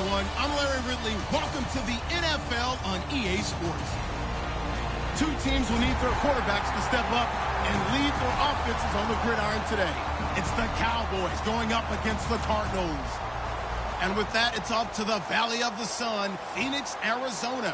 everyone. I'm Larry Ridley. Welcome to the NFL on EA Sports. Two teams will need their quarterbacks to step up and lead their offenses on the gridiron today. It's the Cowboys going up against the Cardinals. And with that, it's off to the Valley of the Sun, Phoenix, Arizona,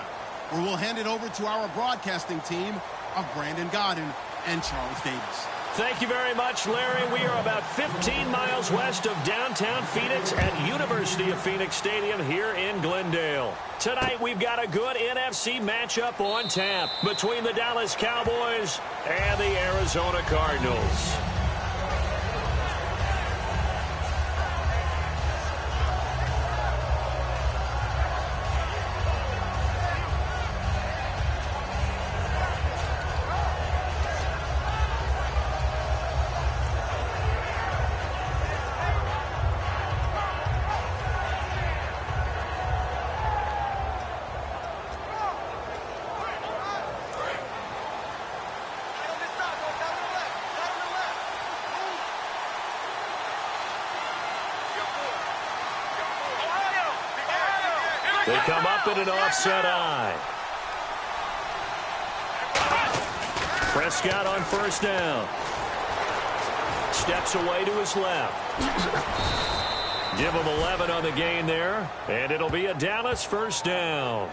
where we'll hand it over to our broadcasting team of Brandon Godden and Charles Davis. Thank you very much, Larry. We are about 15 miles west of downtown Phoenix at University of Phoenix Stadium here in Glendale. Tonight, we've got a good NFC matchup on tap between the Dallas Cowboys and the Arizona Cardinals. They come up in an offset eye. Prescott on first down. Steps away to his left. Give him 11 on the gain there, and it'll be a Dallas first down.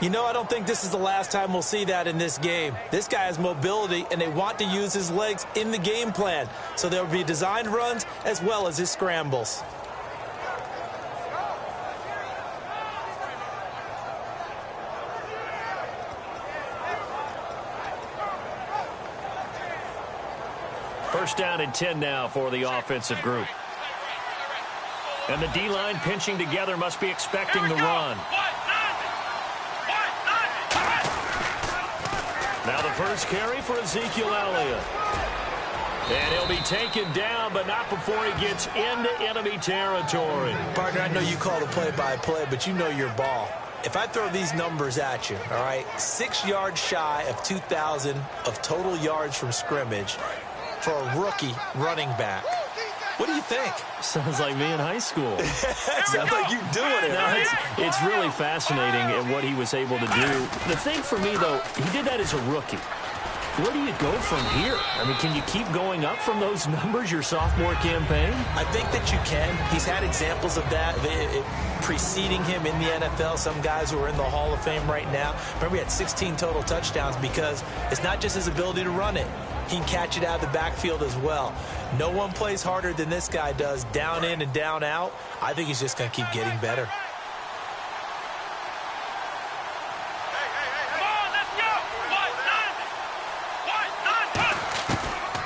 You know, I don't think this is the last time we'll see that in this game. This guy has mobility, and they want to use his legs in the game plan. So there will be designed runs as well as his scrambles. First down and 10 now for the offensive group. And the D-line pinching together must be expecting the run. Now the first carry for Ezekiel Elliott. And he'll be taken down, but not before he gets into enemy territory. Partner, I know you call the play-by-play, but you know your ball. If I throw these numbers at you, all right, 6 yards shy of 2,000 of total yards from scrimmage for a rookie running back. What do you think? Sounds like me in high school. Sounds like you doing it, right? It's really fascinating at what he was able to do. The thing for me, though, he did that as a rookie. Where do you go from here? I mean, can you keep going up from those numbers your sophomore campaign? I think that you can. He's had examples of that preceding him in the NFL. Some guys who are in the Hall of Fame right now. Remember, he had 16 total touchdowns because it's not just his ability to run it. He can catch it out of the backfield as well. No one plays harder than this guy does, down in and down out. I think he's just going to keep getting better.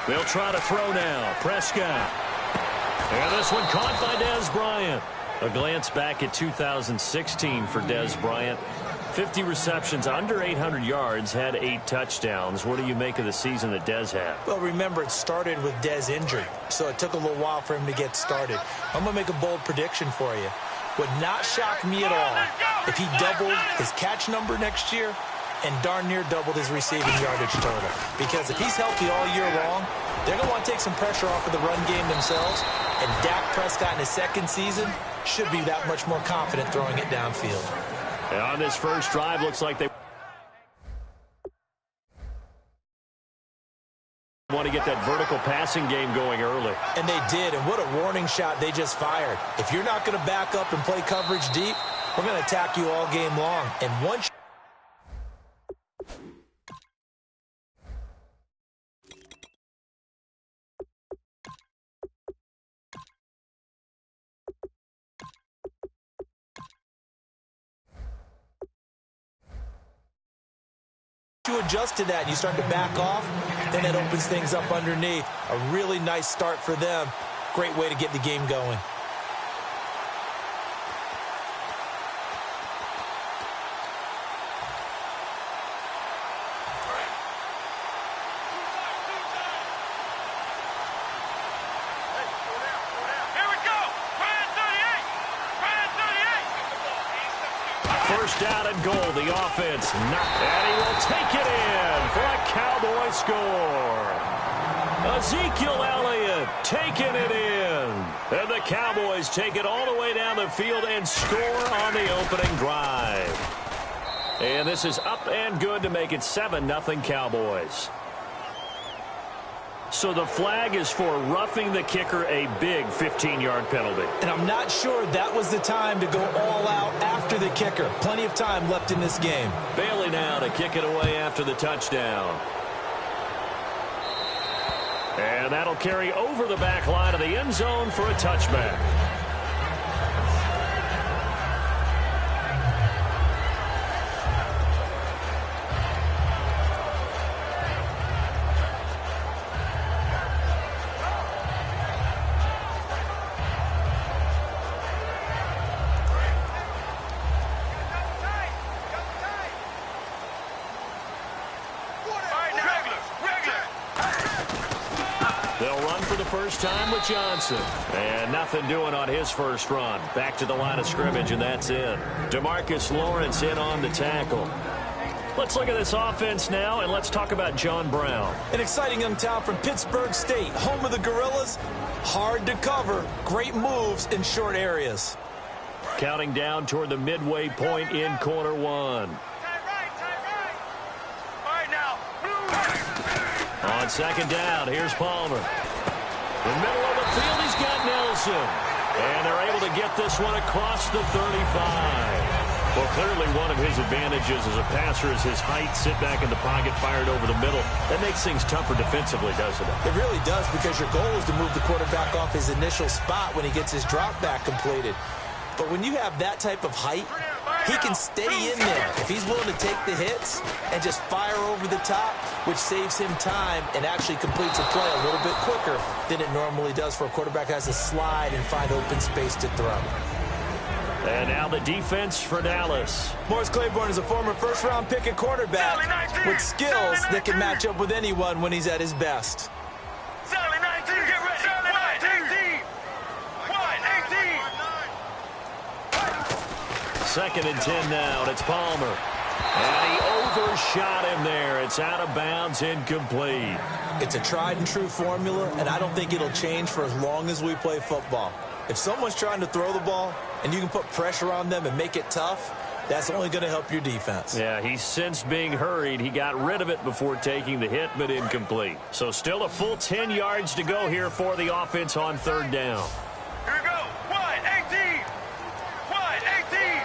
They'll try to throw now. Prescott. And this one caught by Dez Bryant. A glance back at 2016 for Dez Bryant. 50 receptions, under 800 yards, had 8 touchdowns. What do you make of the season that Dez had? Well, remember, it started with Dez injured, so it took a little while for him to get started. I'm going to make a bold prediction for you. Would not shock me at all if he doubled his catch number next year and darn near doubled his receiving yardage total. Because if he's healthy all year long, they're going to want to take some pressure off of the run game themselves, and Dak Prescott in his second season should be that much more confident throwing it downfield. And on this first drive, looks like they want to get that vertical passing game going early. And they did, and what a warning shot they just fired. If you're not going to back up and play coverage deep, we're going to attack you all game long. And once you adjust to that and you start to back off, then that opens things up underneath. A really nice start for them. Great way to get the game going. First down and goal, the offense. And he will take it in for a Cowboy score. Ezekiel Elliott taking it in. And the Cowboys take it all the way down the field and score on the opening drive. And this is up and good to make it 7-0 Cowboys. So the flag is for roughing the kicker, a big 15-yard penalty. And I'm not sure that was the time to go all out after the kicker. Plenty of time left in this game. Bailey now to kick it away after the touchdown. And that'll carry over the back line of the end zone for a touchback. First time with Johnson. And nothing doing on his first run. Back to the line of scrimmage, and that's it. DeMarcus Lawrence in on the tackle. Let's look at this offense now, and let's talk about John Brown. An exciting young talent from Pittsburgh State, home of the Gorillas. Hard to cover. Great moves in short areas. Counting down toward the midway point in quarter one. On second down, here's Palmer. In the middle of the field, he's got Nelson. And they're able to get this one across the 35. Well, clearly one of his advantages as a passer is his height. Sit back in the pocket, fired over the middle. That makes things tougher defensively, doesn't it? It really does, because your goal is to move the quarterback off his initial spot when he gets his drop back completed. But when you have that type of height, he can stay in there if he's willing to take the hits and just fire over the top, which saves him time and actually completes a play a little bit quicker than it normally does for a quarterback who has to slide and find open space to throw. And now the defense for Dallas. Morris Claiborne is a former first-round pick at quarterback with skills that can match up with anyone when he's at his best. Second and 10 now, and it's Palmer. And he overshot him there. It's out of bounds, incomplete. It's a tried-and-true formula, and I don't think it'll change for as long as we play football. If someone's trying to throw the ball and you can put pressure on them and make it tough, that's only going to help your defense. Yeah, he's since being hurried. He got rid of it before taking the hit, but incomplete. So still a full 10 yards to go here for the offense on third down. Here we go. 1-18. 1-18.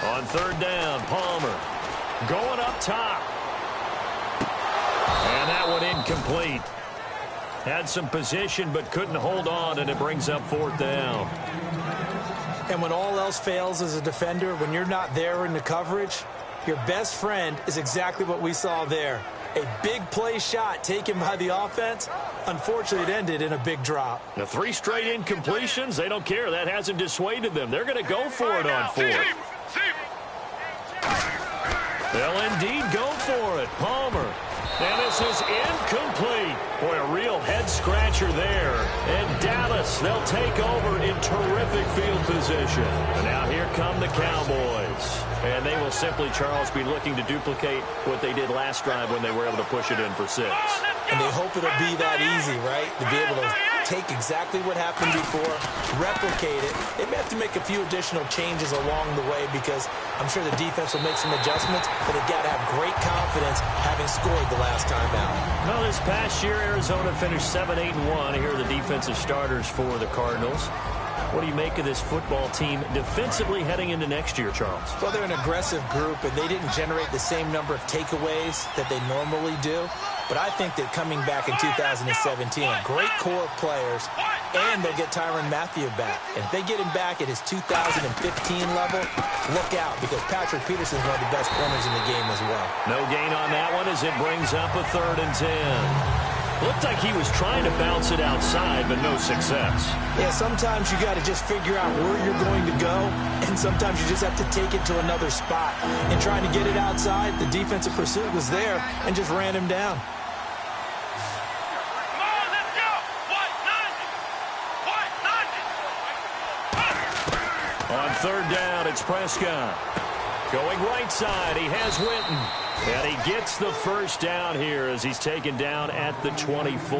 On third down, Palmer going up top. And that one incomplete. Had some position but couldn't hold on, and it brings up fourth down. And when all else fails as a defender, when you're not there in the coverage, your best friend is exactly what we saw there. A big play shot taken by the offense. Unfortunately, it ended in a big drop. The 3 straight incompletions, they don't care. That hasn't dissuaded them. They're going to go for it on fourth. They'll indeed go for it. Palmer. And this is incomplete. Boy, a real head-scratcher there. And Dallas, they'll take over in terrific field position. And now here come the Cowboys. And they will simply, Charles, be looking to duplicate what they did last drive when they were able to push it in for 6. And they hope it'll be that easy, right? To be able to take exactly what happened before, replicate it. They may have to make a few additional changes along the way because I'm sure the defense will make some adjustments, but they've got to have great confidence having scored the last time out. Well, this past year, Arizona finished 7-8-1. Here are the defensive starters for the Cardinals. What do you make of this football team defensively heading into next year, Charles? Well, they're an aggressive group, and they didn't generate the same number of takeaways that they normally do. But I think that coming back in 2017, a great core of players, and they'll get Tyrann Mathieu back. And if they get him back at his 2015 level, look out, because Patrick Peterson is one of the best corners in the game as well. No gain on that one as it brings up a 3rd and 10. Looked like he was trying to bounce it outside, but no success. Yeah, sometimes you got to just figure out where you're going to go, and sometimes you just have to take it to another spot. And trying to get it outside, the defensive pursuit was there and just ran him down. Come on, let's go. 1-9. On third down, it's Prescott. Going right side, he has Winton. And he gets the first down here as he's taken down at the 24.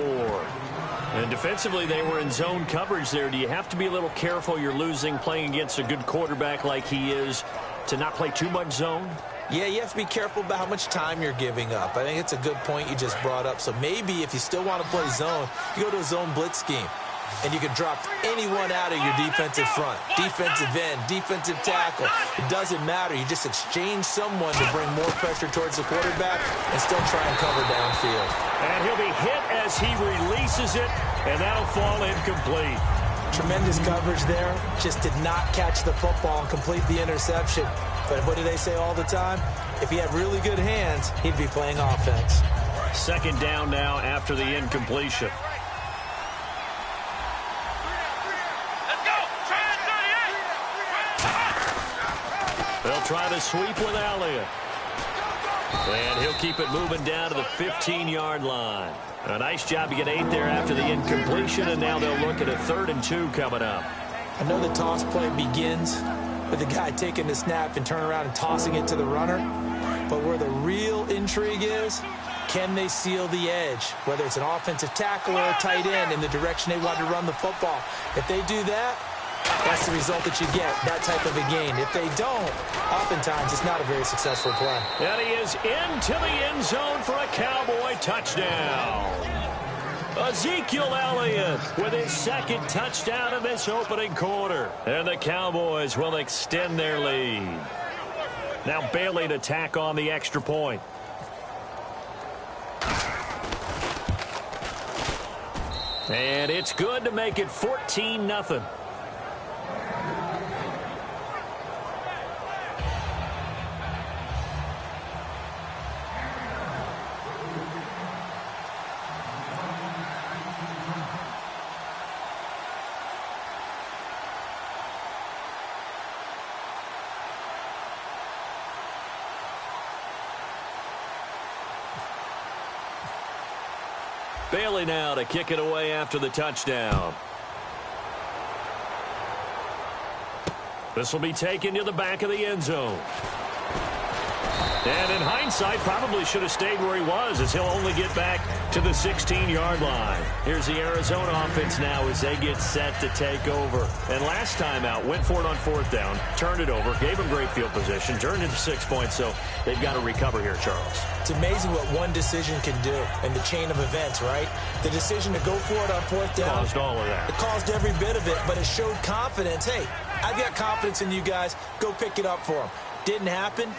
And defensively, they were in zone coverage there. Do you have to be a little careful you're losing playing against a good quarterback like he is to not play too much zone? Yeah, you have to be careful about how much time you're giving up. I think it's a good point you just brought up. So maybe if you still want to play zone, you go to a zone blitz scheme. And you can drop anyone out of your defensive front, defensive end, defensive tackle. It doesn't matter. You just exchange someone to bring more pressure towards the quarterback and still try and cover downfield. And he'll be hit as he releases it, and that'll fall incomplete. Tremendous coverage there. Just did not catch the football and complete the interception. But what do they say all the time? If he had really good hands, he'd be playing offense. Second down now after the incompletion. They'll try to sweep with Elliott. And he'll keep it moving down to the 15-yard line. A nice job to get 8 there after the incompletion, and now they'll look at a 3rd and 2 coming up. I know the toss play begins with the guy taking the snap and turning around and tossing it to the runner. But where the real intrigue is, can they seal the edge? Whether it's an offensive tackle or a tight end in the direction they want to run the football. If they do that, that's the result that you get, that type of a gain. If they don't, oftentimes it's not a very successful play. And he is into the end zone for a Cowboy touchdown. Ezekiel Elliott with his 2nd touchdown in this opening quarter. And the Cowboys will extend their lead. Now Bailey to tack on the extra point. And it's good to make it 14-0. Bailey now to kick it away after the touchdown. This will be taken to the back of the end zone. And in hindsight, probably should have stayed where he was, as he'll only get back to the 16-yard line. Here's the Arizona offense now as they get set to take over. And last time out, went for it on 4th down, turned it over, gave them great field position, turned into 6 points, so they've got to recover here, Charles. It's amazing what one decision can do in the chain of events, right? The decision to go for it on 4th down. Caused all of that. It caused every bit of it, but it showed confidence. Hey, I've got confidence in you guys. Go pick it up for them. Didn't happen.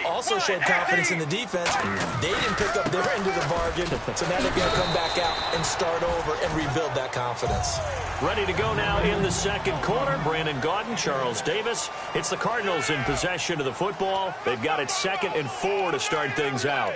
Also showed confidence in the defense. They didn't pick up their end of the bargain, so now they're going to come back out and start over and rebuild that confidence. Ready to go now in the second quarter. Brandon Gaudin, Charles Davis. It's the Cardinals in possession of the football. They've got it 2nd and 4 to start things out.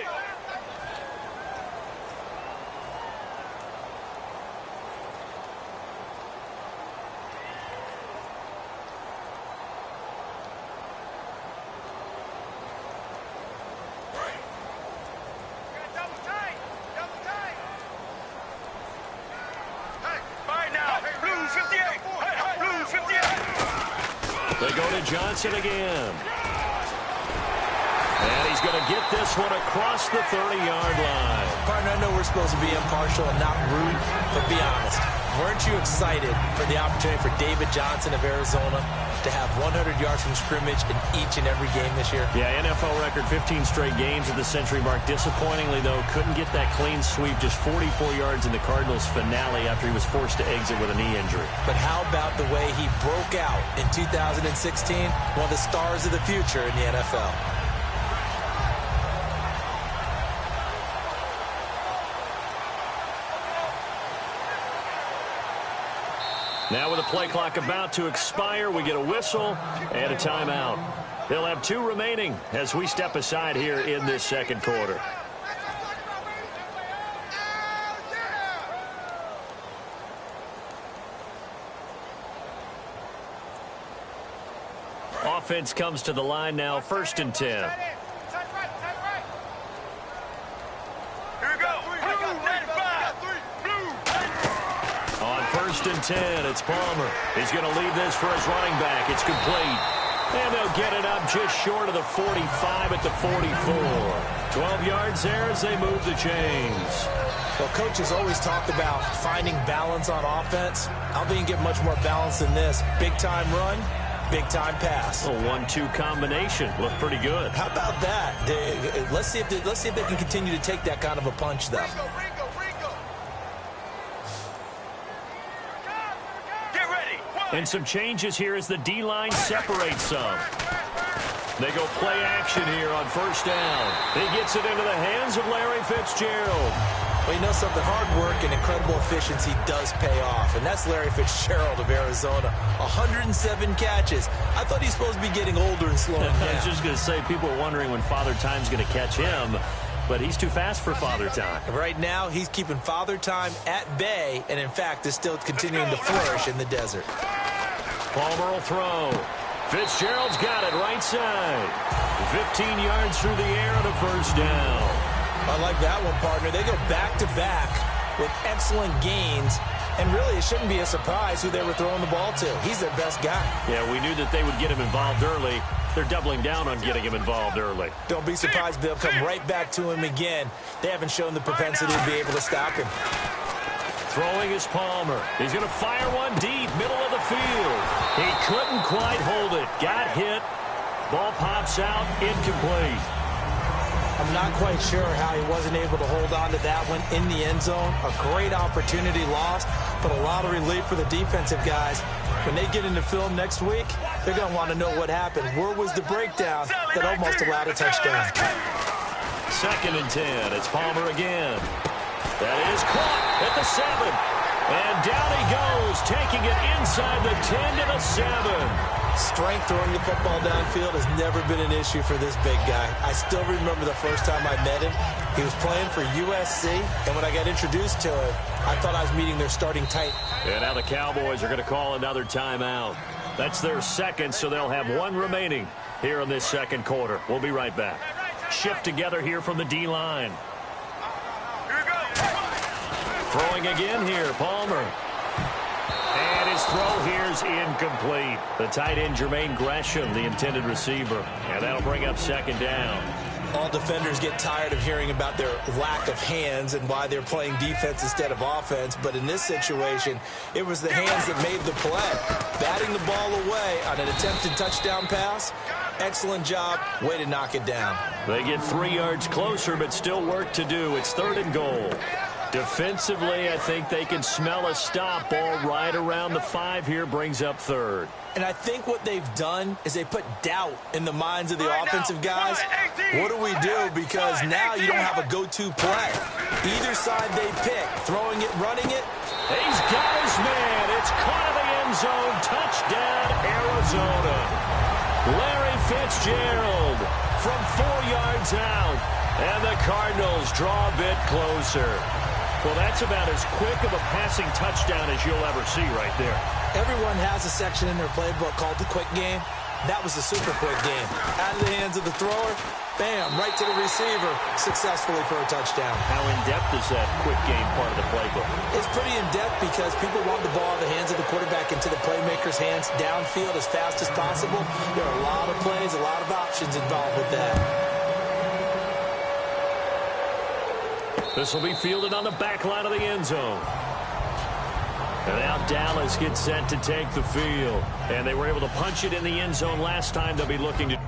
They go to Johnson again. And he's going to get this one across the 30-yard line. Partner, I know we're supposed to be impartial and not rude, but be honest. Weren't you excited for the opportunity for David Johnson of Arizona to have 100 yards from scrimmage in each and every game this year? Yeah, NFL record 15 straight games at the century mark. Disappointingly, though, couldn't get that clean sweep, just 44 yards in the Cardinals' finale after he was forced to exit with a knee injury. But how about the way he broke out in 2016? One of the stars of the future in the NFL. Now with the play clock about to expire, we get a whistle and a timeout. They'll have 2 remaining as we step aside here in this second quarter. Offense comes to the line now, 1st and 10. On 1st and 10, it's Palmer. He's going to lead this for his running back. It's complete. And they'll get it up just short of the 45 at the 44. 12 yards there as they move the chains. Well, coaches always talk about finding balance on offense. I don't think you get much more balance than this. Big-time run, big-time pass. A 1-2 combination. Looked pretty good. How about that? Let's see if they can continue to take that kind of a punch, though. Get ready. And some changes here as the D-line separates some. They go play action here on first down. He gets it into the hands of Larry Fitzgerald. Well, you know something, hard work and incredible efficiency does pay off, and that's Larry Fitzgerald of Arizona. 107 catches. I thought he's supposed to be getting older and slowing down. I was just going to say, people are wondering when Father Time's going to catch him, but he's too fast for Father Time. Right now, he's keeping Father Time at bay, and in fact, is still continuing to flourish in the desert. Palmer will throw. Fitzgerald's got it right side. 15 yards through the air and a first down. I like that one, partner. They go back-to-back with excellent gains, and really it shouldn't be a surprise who they were throwing the ball to. He's their best guy. Yeah, we knew that they would get him involved early. They're doubling down on getting him involved early. Don't be surprised they'll come right back to him again. They haven't shown the propensity to be able to stop him. Throwing is Palmer. He's going to fire one deep, middle of the field. He couldn't quite hold it. Got hit. Ball pops out, incomplete. I'm not quite sure how he wasn't able to hold on to that one in the end zone. A great opportunity lost, but a lot of relief for the defensive guys. When they get into film next week, they're going to want to know what happened. Where was the breakdown that almost allowed a touchdown? 2nd and 10. It's Palmer again. That is caught at the 7. And down he goes, taking it inside the 10 to the 7. Strength throwing the football downfield has never been an issue for this big guy. I still remember the first time I met him. He was playing for USC, and when I got introduced to him, I thought I was meeting their starting tight. And now the Cowboys are going to call another timeout. That's their second, so they'll have one remaining here in this second quarter. We'll be right back. Shift together here from the D-line. Throwing again here, Palmer. And his throw here's incomplete. The tight end, Jermaine Gresham, the intended receiver. And that'll bring up 2nd down. All defenders get tired of hearing about their lack of hands and why they're playing defense instead of offense. But in this situation, it was the hands that made the play. Batting the ball away on an attempted touchdown pass. Excellent job. Way to knock it down. They get 3 yards closer, but still work to do. It's 3rd and goal. Defensively, I think they can smell a stop. Ball right around the 5 here, brings up 3rd. And I think what they've done is they put doubt in the minds of the offensive guys. What do we do? Because now you don't have a go-to play. Either side they pick, throwing it, running it. He's got his man. It's caught in the end zone. Touchdown, Arizona. Larry Fitzgerald from 4 yards out. And the Cardinals draw a bit closer. Well, that's about as quick of a passing touchdown as you'll ever see right there. Everyone has a section in their playbook called the quick game. That was the super quick game. Out of the hands of the thrower, bam, right to the receiver, successfully for a touchdown. How in-depth is that quick game part of the playbook? It's pretty in-depth because people want the ball in the hands of the quarterback into the playmaker's hands downfield as fast as possible. There are a lot of plays, a lot of options involved with that. This will be fielded on the back line of the end zone. And now Dallas gets set to take the field. And they were able to punch it in the end zone last time. They'll be looking to...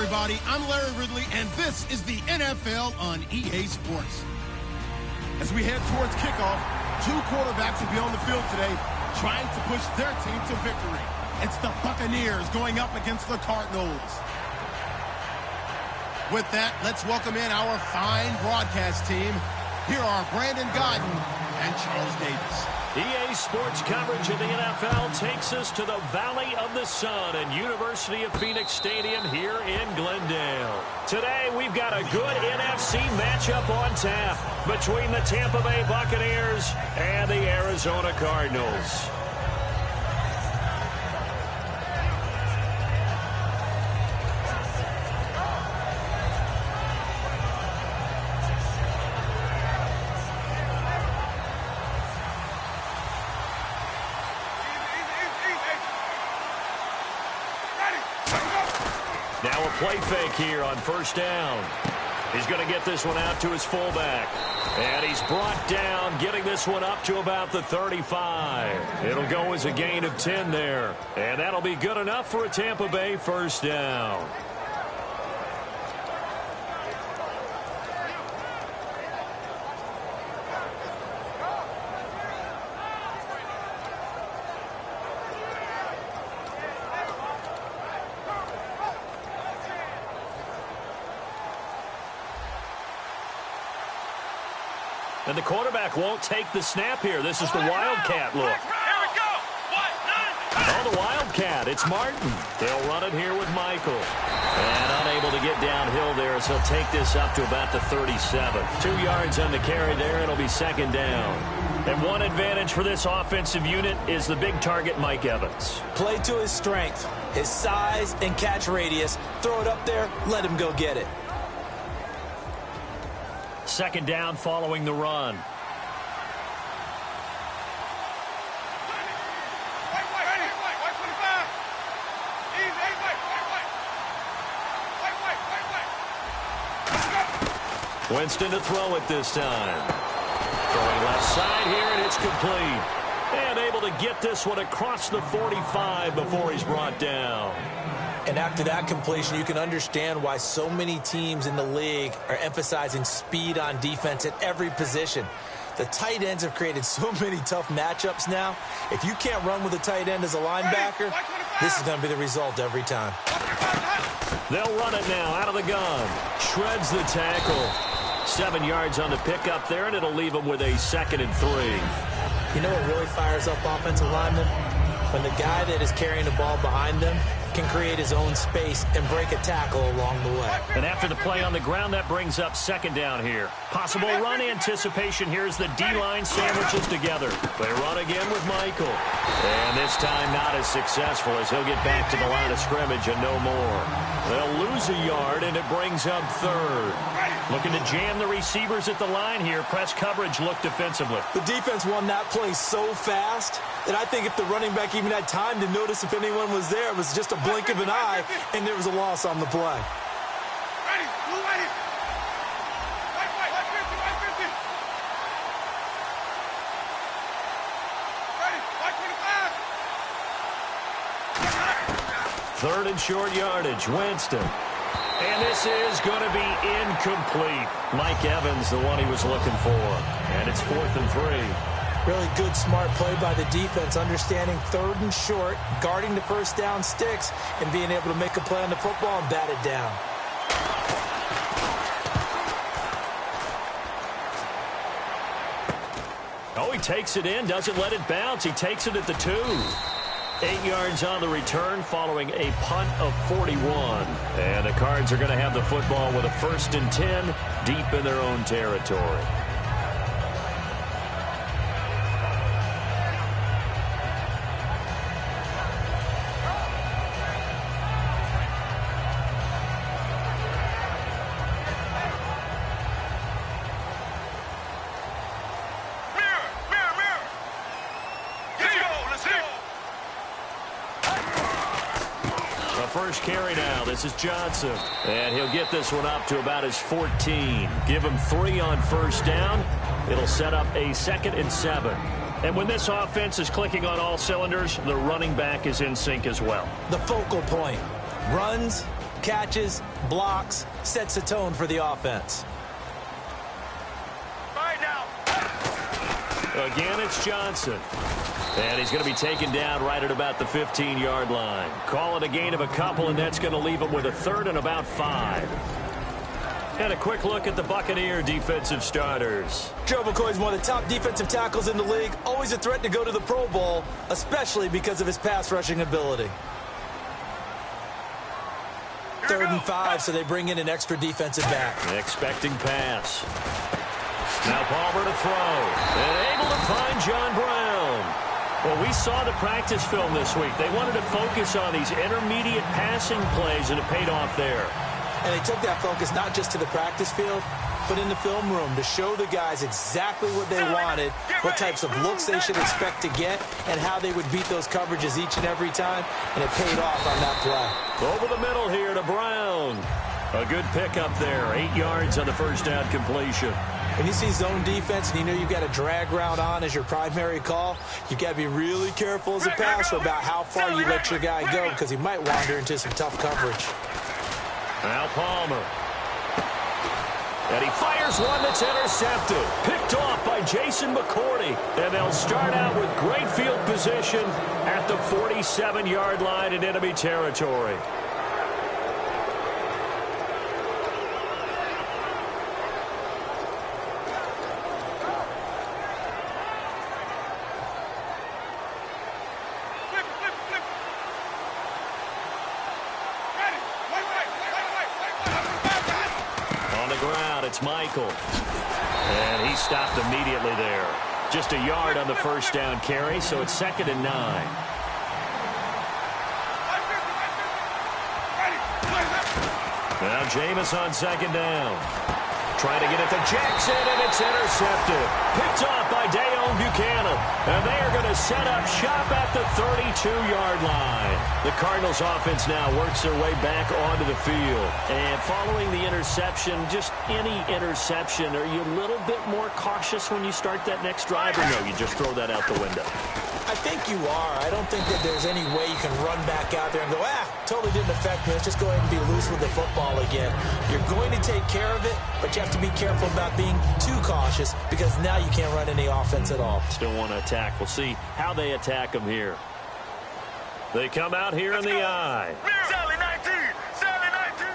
everybody. I'm Larry Ridley, and this is the NFL on EA Sports. As we head towards kickoff, two quarterbacks will be on the field today trying to push their team to victory. It's the Buccaneers going up against the Cardinals. With that, let's welcome in our fine broadcast team. Here are Brandon Godden and Charles Davis. EA Sports coverage of the NFL takes us to the Valley of the Sun and University of Phoenix Stadium here in Glendale. Today, we've got a good NFC matchup on tap between the Tampa Bay Buccaneers and the Arizona Cardinals. Now a play fake here on first down. He's going to get this one out to his fullback. And he's brought down, getting this one up to about the 35. It'll go as a gain of 10 there. And that'll be good enough for a Tampa Bay first down. And the quarterback won't take the snap here. This is the Wildcat look. Here we go. Oh, the Wildcat. It's Martin. They'll run it here with Michael. And unable to get downhill there as he'll take this up to about the 37. 2 yards on the carry there. It'll be second down. And one advantage for this offensive unit is the big target, Mike Evans. Play to his strength, his size and catch radius. Throw it up there, let him go get it. Second down following the run. Winston to throw it this time. Throwing left side here, and it's complete. And able to get this one across the 45 before he's brought down. And after that completion, you can understand why so many teams in the league are emphasizing speed on defense at every position. The tight ends have created so many tough matchups now. If you can't run with a tight end as a linebacker, this is going to be the result every time. They'll run it now out of the gun. Shreds the tackle. 7 yards on the pickup there, and it'll leave them with a 2nd and 3. You know what really fires up offensive linemen? When the guy that is carrying the ball behind them can create his own space and break a tackle along the way. And after the play on the ground, that brings up second down here. Possible run anticipation here as the D-line sandwiches together. They run again with Michael. And this time not as successful as he'll get back to the line of scrimmage and no more. They'll lose a yard, and it brings up 3rd. Looking to jam the receivers at the line here. Press coverage look defensively. The defense won that play so fast that I think if the running back even had time to notice if anyone was there, it was just a blink of an eye, and there was a loss on the play. Third and short yardage, Winston. And this is going to be incomplete. Mike Evans, the one he was looking for. And it's 4th and 3. Really good, smart play by the defense, understanding 3rd and short, guarding the first down sticks, and being able to make a play on the football and bat it down. Oh, he takes it in, doesn't let it bounce. He takes it at the 2. 8 yards on the return following a punt of 41. And the Cards are going to have the football with a 1st and 10 deep in their own territory. First carry now. This is Johnson. And he'll get this one up to about his 14. Give him 3 on first down. It'll set up a 2nd and 7. And when this offense is clicking on all cylinders, the running back is in sync as well. The focal point. Runs, catches, blocks, sets the tone for the offense. Right now. Again, it's Johnson. And he's going to be taken down right at about the 15-yard line. Call it a gain of a couple, and that's going to leave him with a third and about 5. And a quick look at the Buccaneer defensive starters. Joe McCoy's one of the top defensive tackles in the league. Always a threat to go to the Pro Bowl, especially because of his pass rushing ability. 3rd and 5, so they bring in an extra defensive back. Expecting pass. Now Palmer to throw. And able to find John Brown. Well, we saw the practice film this week. They wanted to focus on these intermediate passing plays, and it paid off there. And they took that focus not just to the practice field, but in the film room to show the guys exactly what they wanted, what types of looks they should expect to get, and how they would beat those coverages each and every time, and it paid off on that play. Over the middle here to Brown. A good pickup there, 8 yards on the first down completion. When you see zone defense and you know you've got a drag route on as your primary call, you've got to be really careful as a passer about how far you let your guy go because he might wander into some tough coverage. Now Palmer. And he fires one that's intercepted. Picked off by Jason McCourty. And they'll start out with great field position at the 47-yard line in enemy territory. It's Michael. And he stopped immediately there. Just a yard on the first down carry, so it's 2nd and 9. Now Jameis on 2nd down. Trying to get it to Jackson, and it's intercepted. Picked off by Dayon Buchanan. And they are going to set up shop at the 32-yard line. The Cardinals offense now works their way back onto the field. And following the interception, just any interception, are you a little bit more cautious when you start that next drive, or no, you just throw that out the window? I think you are. I don't think that there's any way you can run back out there and go, totally didn't affect me. Let's just go ahead and be loose with the football again. You're going to take care of it, but you have to be careful about being too cautious because now you can't run any offense at all. Still want to attack. We'll see how they attack them here. They come out here in the eye. Sally 19. Sally 19.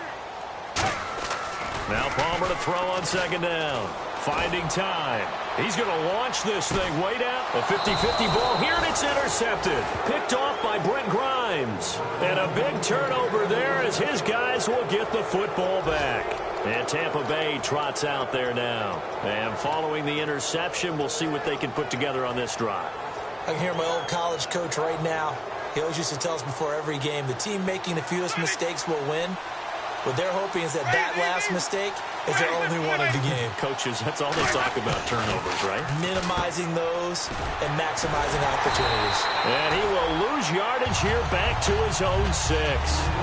Now Palmer to throw on 2nd down. Finding time. He's going to launch this thing way down. A 50-50 ball here, and it's intercepted. Picked off by Brent Grimes. And a big turnover there as his guys will get the football back. And Tampa Bay trots out there now. And following the interception, we'll see what they can put together on this drive. I can hear my old college coach right now. He always used to tell us before every game, the team making the fewest mistakes will win. What they're hoping is that last mistake is their only one of the game. Coaches, that's all they talk about, turnovers, right? Minimizing those and maximizing opportunities. And he will lose yardage here back to his own 6.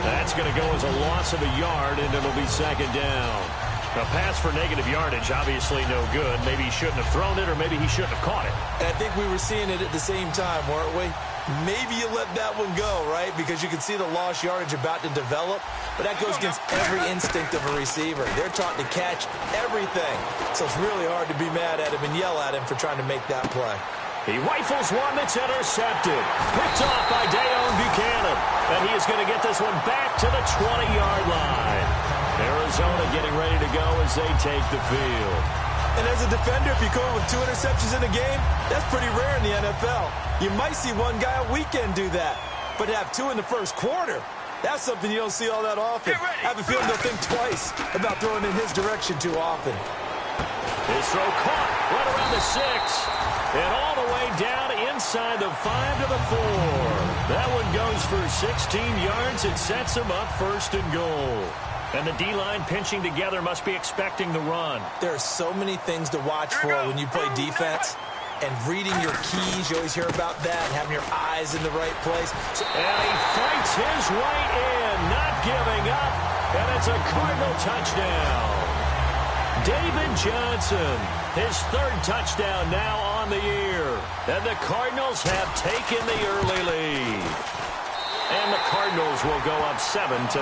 That's going to go as a loss of a yard, and it'll be 2nd down. A pass for negative yardage, obviously no good. Maybe he shouldn't have thrown it, or maybe he shouldn't have caught it. And I think we were seeing it at the same time, weren't we? Maybe you let that one go, right? Because you can see the lost yardage about to develop. But that goes against every instinct of a receiver. They're taught to catch everything. So it's really hard to be mad at him and yell at him for trying to make that play. He rifles one that's intercepted. Picked off by Dayon Buchanan. And he is going to get this one back to the 20-yard line. Arizona getting ready to go as they take the field. And as a defender, if you come with 2 interceptions in a game, that's pretty rare in the NFL. You might see one guy a weekend do that. But to have 2 in the first quarter, that's something you don't see all that often. I have a feeling they'll think twice about throwing in his direction too often. His throw caught right around the 6. And all the way down inside the 5 to the 4. That one goes for 16 yards. It sets him up 1st and goal. And the D-line pinching together must be expecting the run. There are so many things to watch for when you play defense. And reading your keys, you always hear about that, and having your eyes in the right place. And he fights his way in, not giving up. And it's a Cardinal touchdown. David Johnson, his 3rd touchdown now on the year. And the Cardinals have taken the early lead. And the Cardinals will go up 7-0.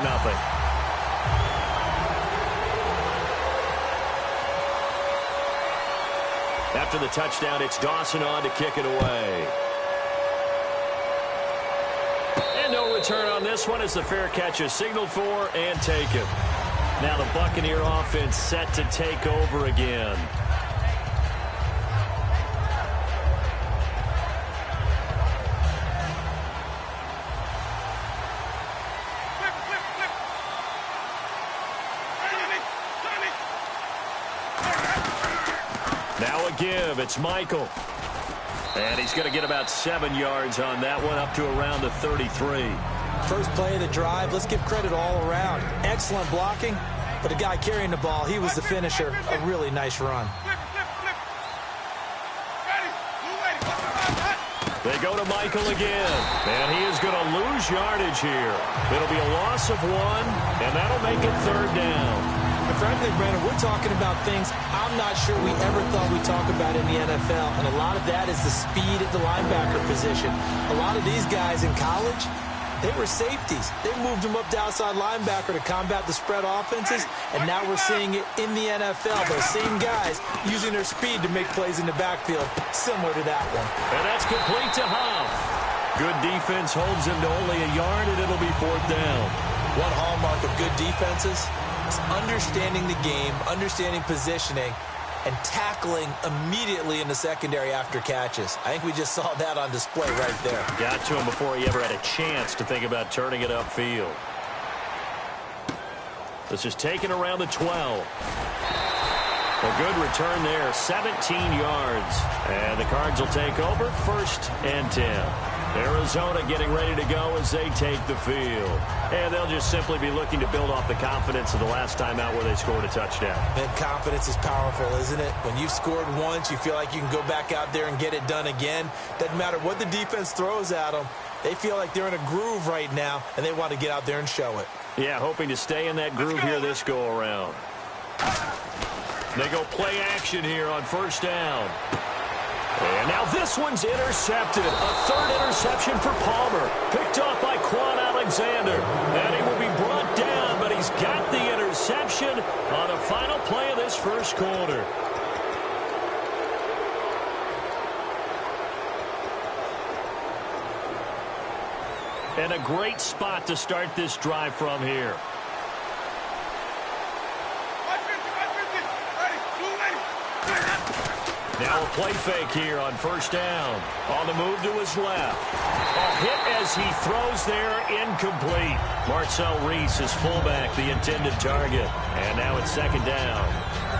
after the touchdown, it's Dawson on to kick it away. And no return on this one as the fair catch is signaled for and taken. Now the Buccaneer offense set to take over again. Now a give. It's Michael. And he's going to get about 7 yards on that one, up to around the 33. First play of the drive, let's give credit all around. Excellent blocking, but the guy carrying the ball, he was the finisher. A really nice run. They go to Michael again, and he is going to lose yardage here. It'll be a loss of 1, and that'll make it 3rd down. And frankly, Brandon, we're talking about things I'm not sure we ever thought we'd talk about in the NFL, and a lot of that is the speed at the linebacker position. A lot of these guys in college, they were safeties. They moved them up to outside linebacker to combat the spread offenses, and now we're seeing it in the NFL. Those same guys using their speed to make plays in the backfield, similar to that one. And that's complete to Huff. Good defense holds him to only a yard, and it'll be 4th down. One hallmark of good defenses is understanding the game, understanding positioning, and tackling immediately in the secondary after catches. I think we just saw that on display right there. Got to him before he ever had a chance to think about turning it upfield. This is taken around the 12. A good return there, 17 yards. And the Cards will take over, 1st and 10. Arizona getting ready to go as they take the field. And they'll just simply be looking to build off the confidence of the last time out where they scored a touchdown. And confidence is powerful, isn't it? When you've scored once, you feel like you can go back out there and get it done again. Doesn't matter what the defense throws at them. They feel like they're in a groove right now, and they want to get out there and show it. Yeah, hoping to stay in that groove here this go-around. They go play action here on 1st down. And now this one's intercepted. A 3rd interception for Palmer. Picked off by Quan Alexander. And he will be brought down, but he's got the interception on the final play of this 1st quarter. And a great spot to start this drive from here. Now a play fake here on 1st down. On the move to his left. A hit as he throws there, incomplete. Marcel Reese is fullback, the intended target. And now it's 2nd down.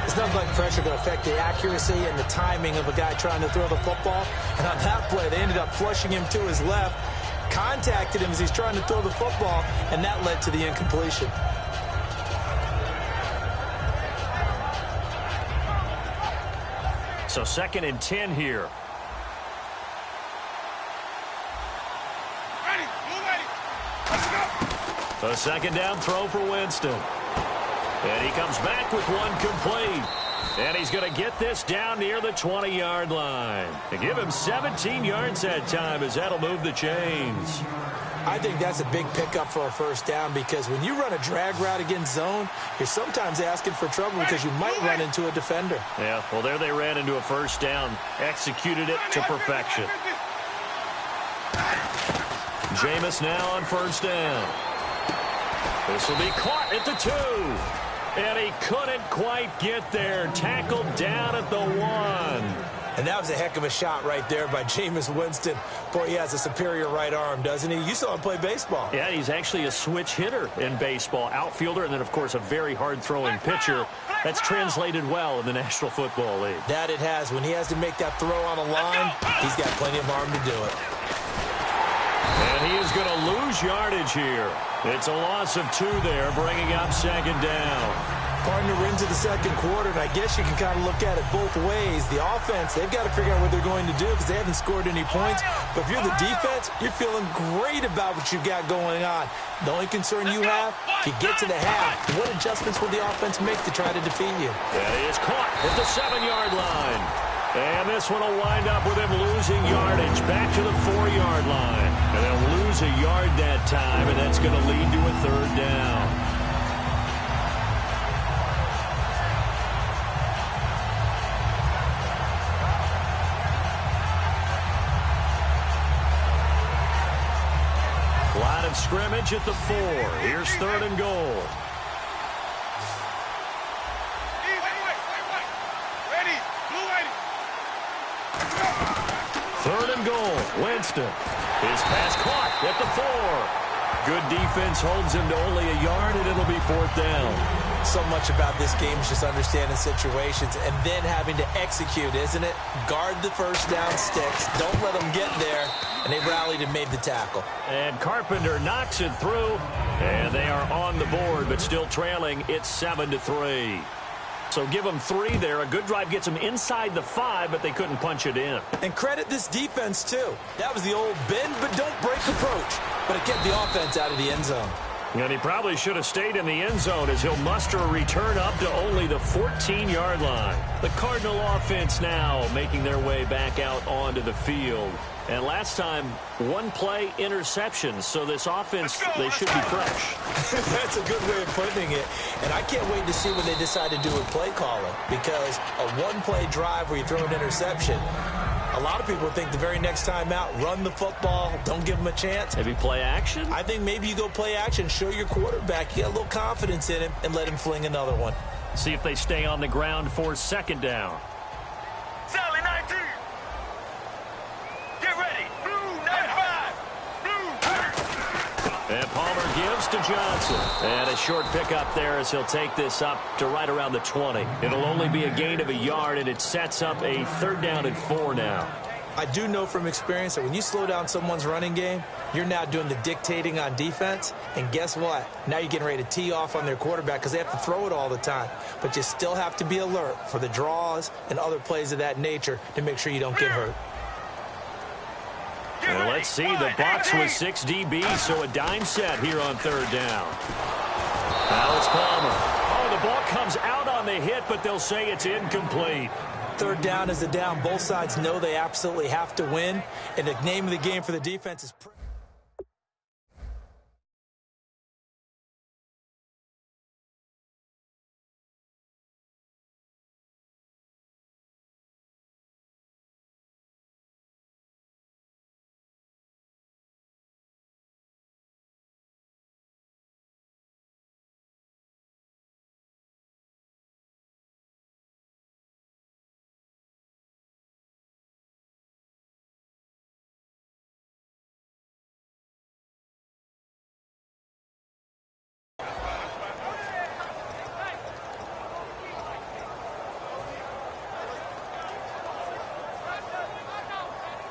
It's nothing like pressure to affect the accuracy and the timing of a guy trying to throw the football. And on that play, they ended up flushing him to his left, contacted him as he's trying to throw the football, and that led to the incompletion. So 2nd and 10 here. A 2nd down throw for Winston. And he comes back with one complete. And he's going to get this down near the 20-yard line. To give him 17 yards that time as that'll move the chains. I think that's a big pickup for a 1st down because when you run a drag route against zone, you're sometimes asking for trouble because you might run into a defender. Yeah, well, there they ran into a 1st down. Executed it to perfection. Jameis now on 1st down. This will be caught at the 2. And he couldn't quite get there. Tackled down at the 1. And that was a heck of a shot right there by Jameis Winston. Boy, he has a superior right arm, doesn't he? You saw him play baseball. Yeah, he's actually a switch hitter in baseball. Outfielder, and then, of course, a very hard-throwing pitcher. That's translated well in the National Football League. That it has. When he has to make that throw on a line, he's got plenty of arm to do it. And he is going to lose yardage here. It's a loss of 2 there, bringing up 2nd down. Partner, we're into the 2nd quarter, and I guess you can kind of look at it both ways. The offense, they've got to figure out what they're going to do because they haven't scored any points. But if you're the defense, you're feeling great about what you've got going on. The only concern you have, if you get to the half, what adjustments will the offense make to try to defeat you? And he is caught at the 7-yard line. And this one will wind up with him losing yardage back to the 4-yard line. And they'll lose a yard that time, and that's going to lead to a 3rd down. of scrimmage at the 4. Here's 3rd and goal. Ready. Blue ready. 3rd and goal. Winston. His pass caught at the 4. Good defense holds him to only a yard, and it'll be 4th down. So much about this game is just understanding situations and then having to execute, isn't it? Guard the first down sticks. Don't let them get there. And they rallied and made the tackle. And Carpenter knocks it through, and they are on the board, but still trailing. It's 7-3. So give them 3 there. A good drive gets them inside the 5, but they couldn't punch it in. And credit this defense, too. That was the old bend but don't break approach. But it kept the offense out of the end zone. And he probably should have stayed in the end zone as he'll muster a return up to only the 14-yard line. The Cardinal offense now making their way back out onto the field. And last time, 1 play interception. So this offense, they should be fresh. That's a good way of putting it. And I can't wait to see what they decide to do with play calling. Because a 1-play drive where you throw an interception, a lot of people think the very next time out, run the football, don't give them a chance. Maybe play action? I think maybe you go play action, show your quarterback you got a little confidence in him, and let him fling another one. See if they stay on the ground for 2nd down. Sally 19. Get ready. Blue 95. Blue. And Palmer gives to Johnson. And a short pickup there as he'll take this up to right around the 20. It'll only be a gain of a yard, and it sets up a 3rd down and 4 now. I do know from experience that when you slow down someone's running game, you're now doing the dictating on defense. And guess what? Now you're getting ready to tee off on their quarterback because they have to throw it all the time. But you still have to be alert for the draws and other plays of that nature to make sure you don't get hurt. Well, let's see. The box was 6 DB, so a dime set here on 3rd down. Now it's Palmer. Oh, the ball comes out on the hit, but they'll say it's incomplete. 3rd down is a down. Both sides know they absolutely have to win. And the name of the game for the defense is...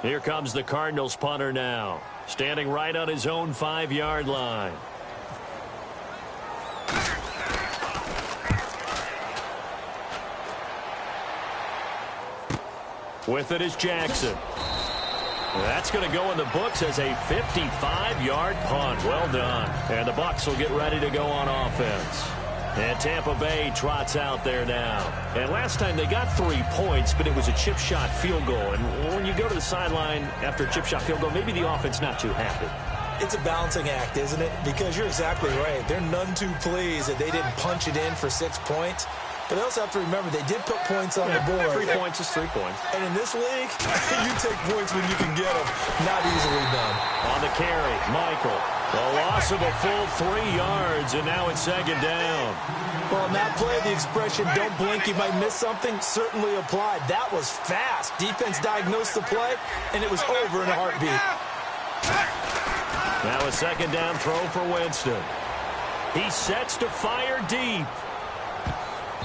Here comes the Cardinals punter now, standing right on his own 5-yard line. With it is Jackson. That's going to go in the books as a 55-yard punt. Well done. And the Bucs will get ready to go on offense. And Tampa Bay trots out there now. And last time they got 3 points, but it was a chip shot field goal. And when you go to the sideline after a chip shot field goal, maybe the offense not too happy. It's a balancing act, isn't it? Because you're exactly right. They're none too pleased that they didn't punch it in for 6 points. But they also have to remember they did put points on the board. 3 points is 3 points. And in this league, you take points when you can get them. Not easily done. On the carry, Michael. The loss of a full 3 yards, and now it's 2nd down. Well, in that play, the expression, don't blink, you might miss something, certainly applied. That was fast. Defense diagnosed the play, and it was over in a heartbeat. Now a 2nd down throw for Winston. He sets to fire deep.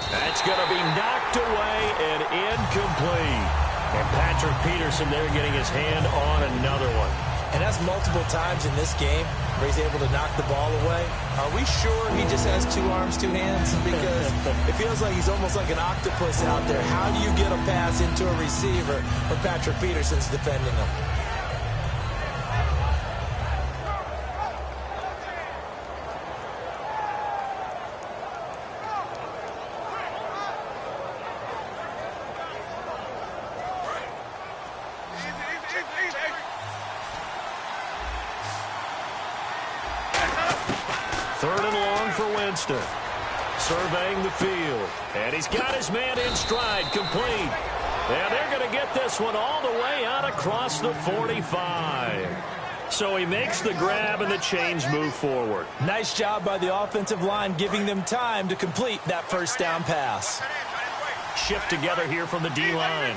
That's going to be knocked away and incomplete. And Patrick Peterson there getting his hand on another one. And that's multiple times in this game where he's able to knock the ball away. Are we sure he just has 2 arms, 2 hands? Because it feels like he's almost like an octopus out there. How do you get a pass into a receiver when Patrick Peterson's defending him? Surveying the field, and he's got his man in stride, complete. And they're going to get this one all the way out across the 45. So he makes the grab and the chains move forward. Nice job by the offensive line giving them time to complete that first down pass. Shift together here from the D-line.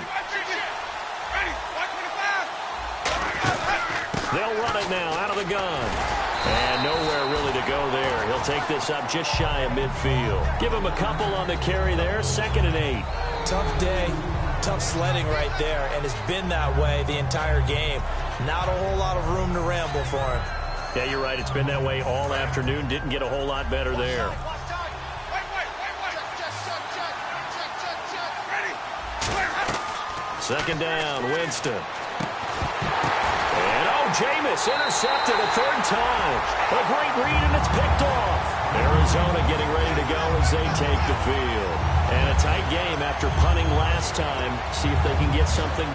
They'll run it now out of the gun. And nowhere really to go there. He'll take this up just shy of midfield. Give him a couple on the carry there. 2nd and 8. Tough day, tough sledding right there, and it's been that way the entire game. Not a whole lot of room to ramble for him. Yeah, you're right. It's been that way all afternoon. Didn't get a whole lot better there. Second down, Winston. And, Jameis intercepted a 3rd time. A great read, and it's picked off. Arizona getting ready to go as they take the field. And a tight game after punting last time. See if they can get something.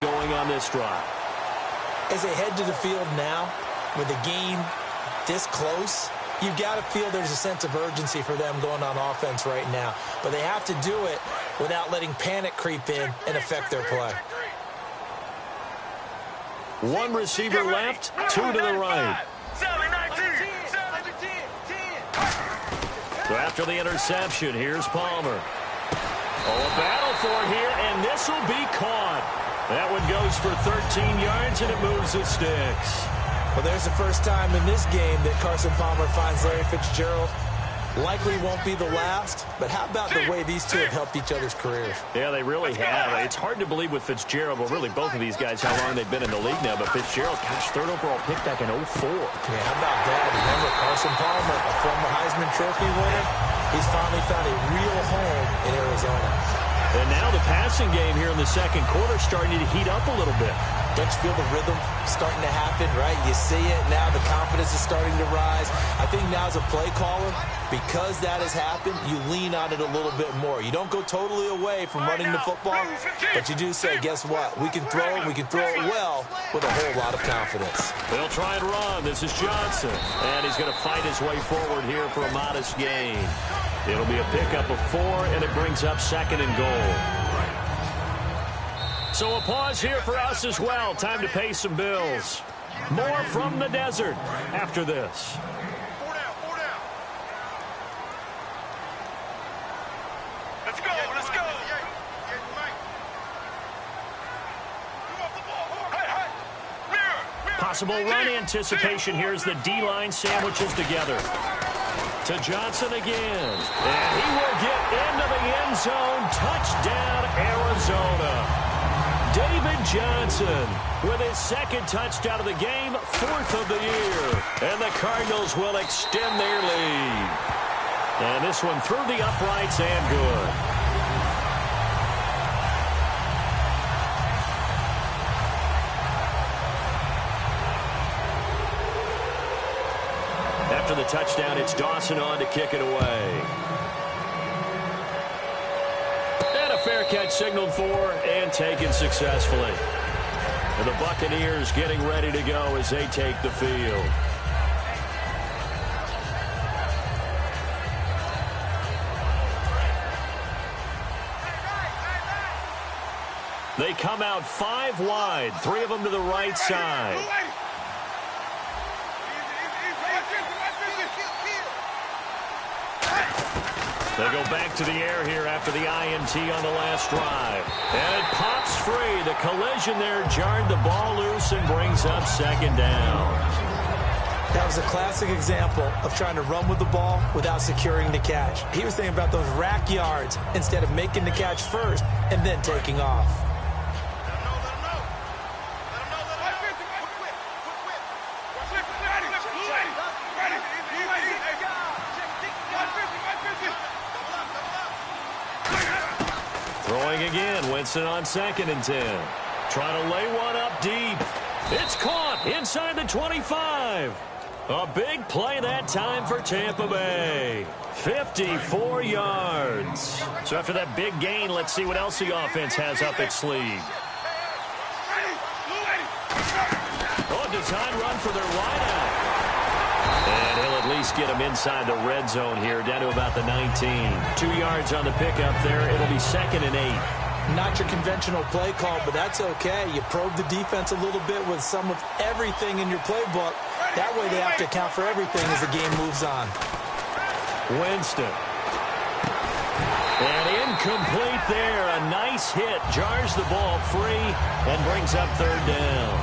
Going on this drive. As they head to the field now, with the game this close, you've got to feel there's a sense of urgency for them going on offense right now. But they have to do it without letting panic creep in and affect their play. 1 receiver left, 2 to the right. So after the interception, here's Palmer. A battle for it here, and this will be caught. That one goes for 13 yards, and it moves the sticks. Well, there's the first time in this game that Carson Palmer finds Larry Fitzgerald. Likely won't be the last, but how about the way these two have helped each other's careers? Yeah, they really have. It's hard to believe with Fitzgerald, well, really both of these guys, how long they've been in the league now. But Fitzgerald, gosh, 3rd overall pick back in 04. Yeah, how about that? Remember Carson Palmer, a former Heisman Trophy winner? He's finally found a real home in Arizona. And now the passing game here in the 2nd quarter starting to heat up a little bit. Don't you feel the rhythm starting to happen, right? You see it now. The confidence is starting to rise. I think now as a play caller, because that has happened, you lean on it a little bit more. You don't go totally away from running the football, but you do say, guess what? We can throw it well with a whole lot of confidence. They'll try and run. This is Johnson. And he's going to fight his way forward here for a modest gain. It'll be a pickup of 4, and it brings up 2nd and goal. So a pause here for us as well. Time to pay some bills. More from the desert after this. 4 down, 4 down. Let's go, let's go. Possible run anticipation here as the D-line sandwiches together. To Johnson again. And he will get into the end zone. Touchdown, Arizona. David Johnson with his 2nd touchdown of the game, 4th of the year. And the Cardinals will extend their lead. And this one through the uprights and good. After the touchdown, it's Dawson on to kick it away. And a fair catch signaled for and taken successfully. And the Buccaneers getting ready to go as they take the field. They come out 5 wide, 3 of them to the right side. They go back to the air here after the INT on the last drive. And it pops free. The collision there jarred the ball loose and brings up 2nd down. That was a classic example of trying to run with the ball without securing the catch. He was thinking about those rack yards instead of making the catch first and then taking off. Throwing again, Winston on 2nd and 10. Trying to lay one up deep. It's caught inside the 25. A big play that time for Tampa Bay. 54 yards. So after that big gain, let's see what else the offense has up its sleeve. Oh, design run for their wideout. And he'll at least get him inside the red zone here, down to about the 19. 2 yards on the pickup there. It'll be 2nd and 8. Not your conventional play call, but that's okay. You probe the defense a little bit with some of everything in your playbook. That way they have to account for everything as the game moves on. Winston. And incomplete there. A nice hit. Jars the ball free and brings up 3rd down.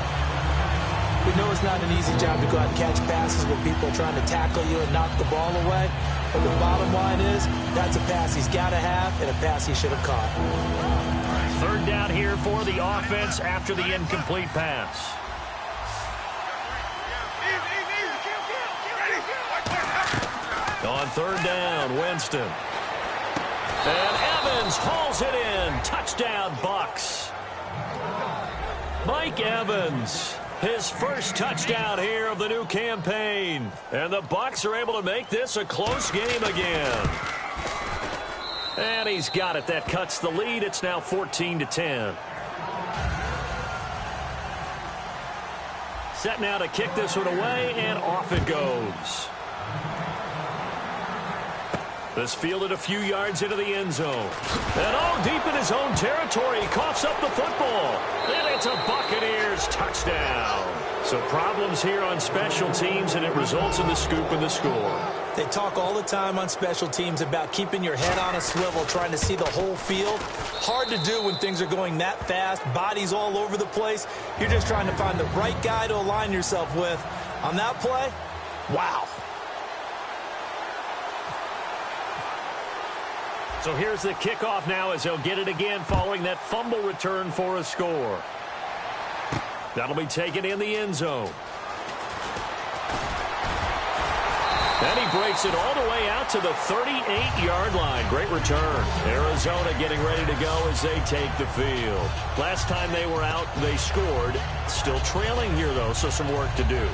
We know it's not an easy job to go out and catch passes when people are trying to tackle you and knock the ball away. But the bottom line is, that's a pass he's got to have and a pass he should have caught. 3rd down here for the offense after the incomplete pass. On 3rd down, Winston. And Evans hauls it in. Touchdown, Bucs. Mike Evans, his first touchdown here of the new campaign. And the Bucs are able to make this a close game again. And he's got it. That cuts the lead. It's now 14-10. Set now to kick this one away, and off it goes. This fielded a few yards into the end zone. And all deep in his own territory, he coughs up the football. And it's a Buccaneers touchdown. So problems here on special teams, and it results in the scoop and the score. They talk all the time on special teams about keeping your head on a swivel, trying to see the whole field. Hard to do when things are going that fast, bodies all over the place. You're just trying to find the right guy to align yourself with. On that play, wow. So here's the kickoff now as they'll get it again following that fumble return for a score. That'll be taken in the end zone. And he breaks it all the way out to the 38-yard line. Great return. Arizona getting ready to go as they take the field. Last time they were out, they scored. Still trailing here, though, so some work to do.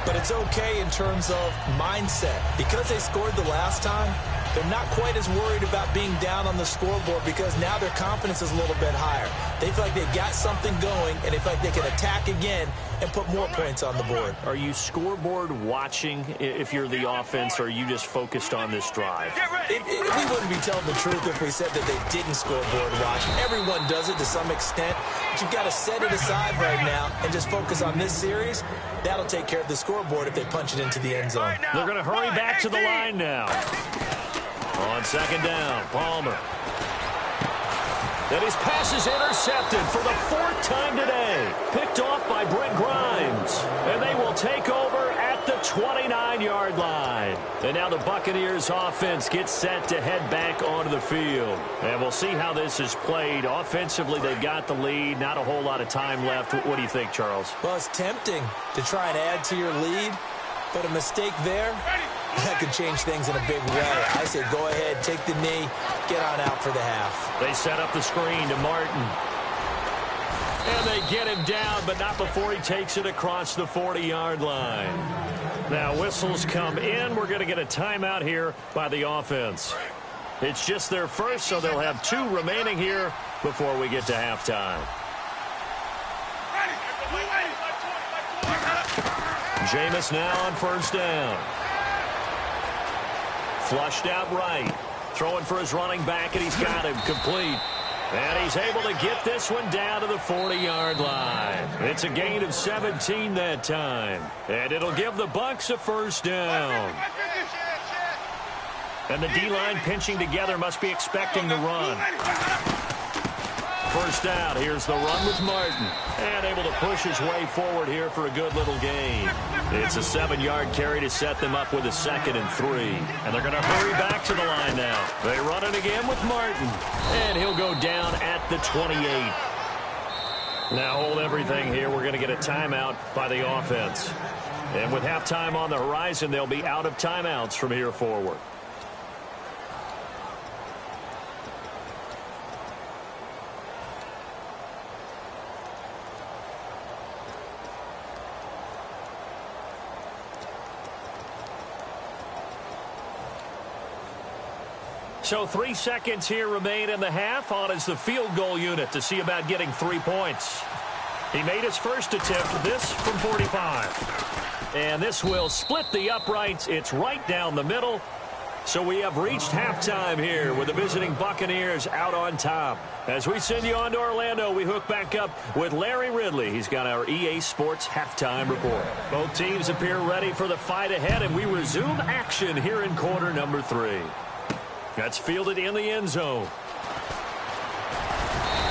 But it's okay in terms of mindset. Because they scored the last time, they're not quite as worried about being down on the scoreboard because now their confidence is a little bit higher. They feel like they've got something going, and they feel like they can attack again and put more points on the board. Are you scoreboard watching if you're the offense, or are you just focused on this drive? We wouldn't be telling the truth if we said that they didn't scoreboard watch. Everyone does it to some extent, but you've got to set it aside right now and just focus on this series. That'll take care of the scoreboard if they punch it into the end zone. They're going to hurry back to the line now. On 2nd down, Palmer. And his pass is intercepted for the 4th time today. Picked off by Brent Grimes. And they will take over at the 29-yard line. And now the Buccaneers offense gets set to head back onto the field. And we'll see how this is played. Offensively, they've got the lead. Not a whole lot of time left. What do you think, Charles? Well, it's tempting to try and add to your lead. But a mistake there, that could change things in a big way. I say go ahead, take the knee, get on out for the half. They set up the screen to Martin. And they get him down, but not before he takes it across the 40-yard line. Now whistles come in. We're going to get a timeout here by the offense. It's just their first, so they'll have 2 remaining here before we get to halftime. Jameis now on 1st down. Flushed out right. Throwing for his running back, and he's got him complete. And he's able to get this one down to the 40-yard line. It's a gain of 17 that time. And it'll give the Bucs a 1st down. And the D-line pinching together must be expecting the run. 1st down. Here's the run with Martin. And able to push his way forward here for a good little gain. It's a 7-yard carry to set them up with a 2nd and 3. And they're going to hurry back to the line now. They run it again with Martin. And he'll go down at the 28. Now hold everything here. We're going to get a timeout by the offense. And with halftime on the horizon, they'll be out of timeouts from here forward. So 3 seconds here remain in the half. On is the field goal unit to see about getting 3 points. He made his first attempt, this from 45. And this will split the uprights. It's right down the middle. So we have reached halftime here with the visiting Buccaneers out on top. As we send you on to Orlando, we hook back up with Larry Ridley. He's got our EA Sports halftime report. Both teams appear ready for the fight ahead, and we resume action here in quarter number 3. That's fielded in the end zone.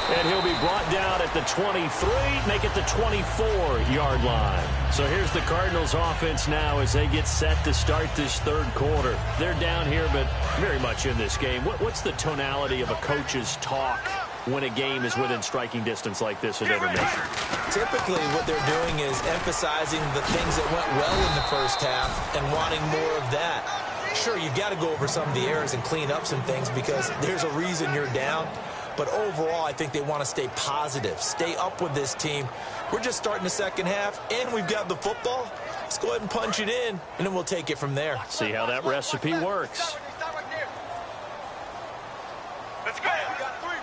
And he'll be brought down at the 23, make it the 24-yard line. So here's the Cardinals offense now as they get set to start this third quarter. They're down here, but very much in this game. What's the tonality of a coach's talk when a game is within striking distance like this at intermission? Typically, what they're doing is emphasizing the things that went well in the first half and wanting more of that. Sure, you've got to go over some of the errors and clean up some things because there's a reason you're down. But overall, I think they want to stay positive, stay up with this team. We're just starting the second half, and we've got the football. Let's go ahead and punch it in, and then we'll take it from there. See how that recipe works. Let's go.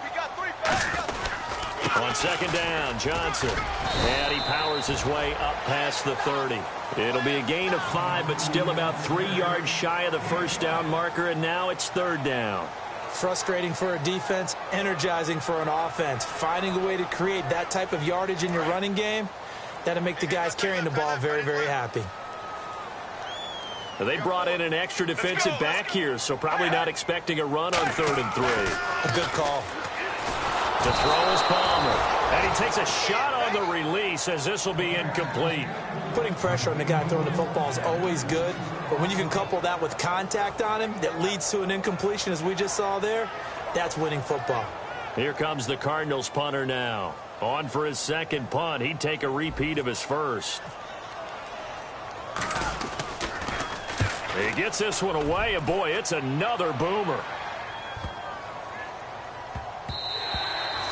We got three. On second down, Johnson. And he powers his way up past the 30. It'll be a gain of 5, but still about 3 yards shy of the first down marker, and now it's third down. Frustrating for a defense, energizing for an offense. Finding a way to create that type of yardage in your running game, that'll make the guys carrying the ball very, very happy. They brought in an extra defensive back here, so probably not expecting a run on 3rd and 3. A good call. To throw is Palmer. And he takes a shot on the release as this will be incomplete. Putting pressure on the guy throwing the football is always good, but when you can couple that with contact on him that leads to an incompletion, as we just saw there, that's winning football. Here comes the Cardinals punter now. On for his second punt. He'd take a repeat of his first. He gets this one away, and boy, it's another boomer.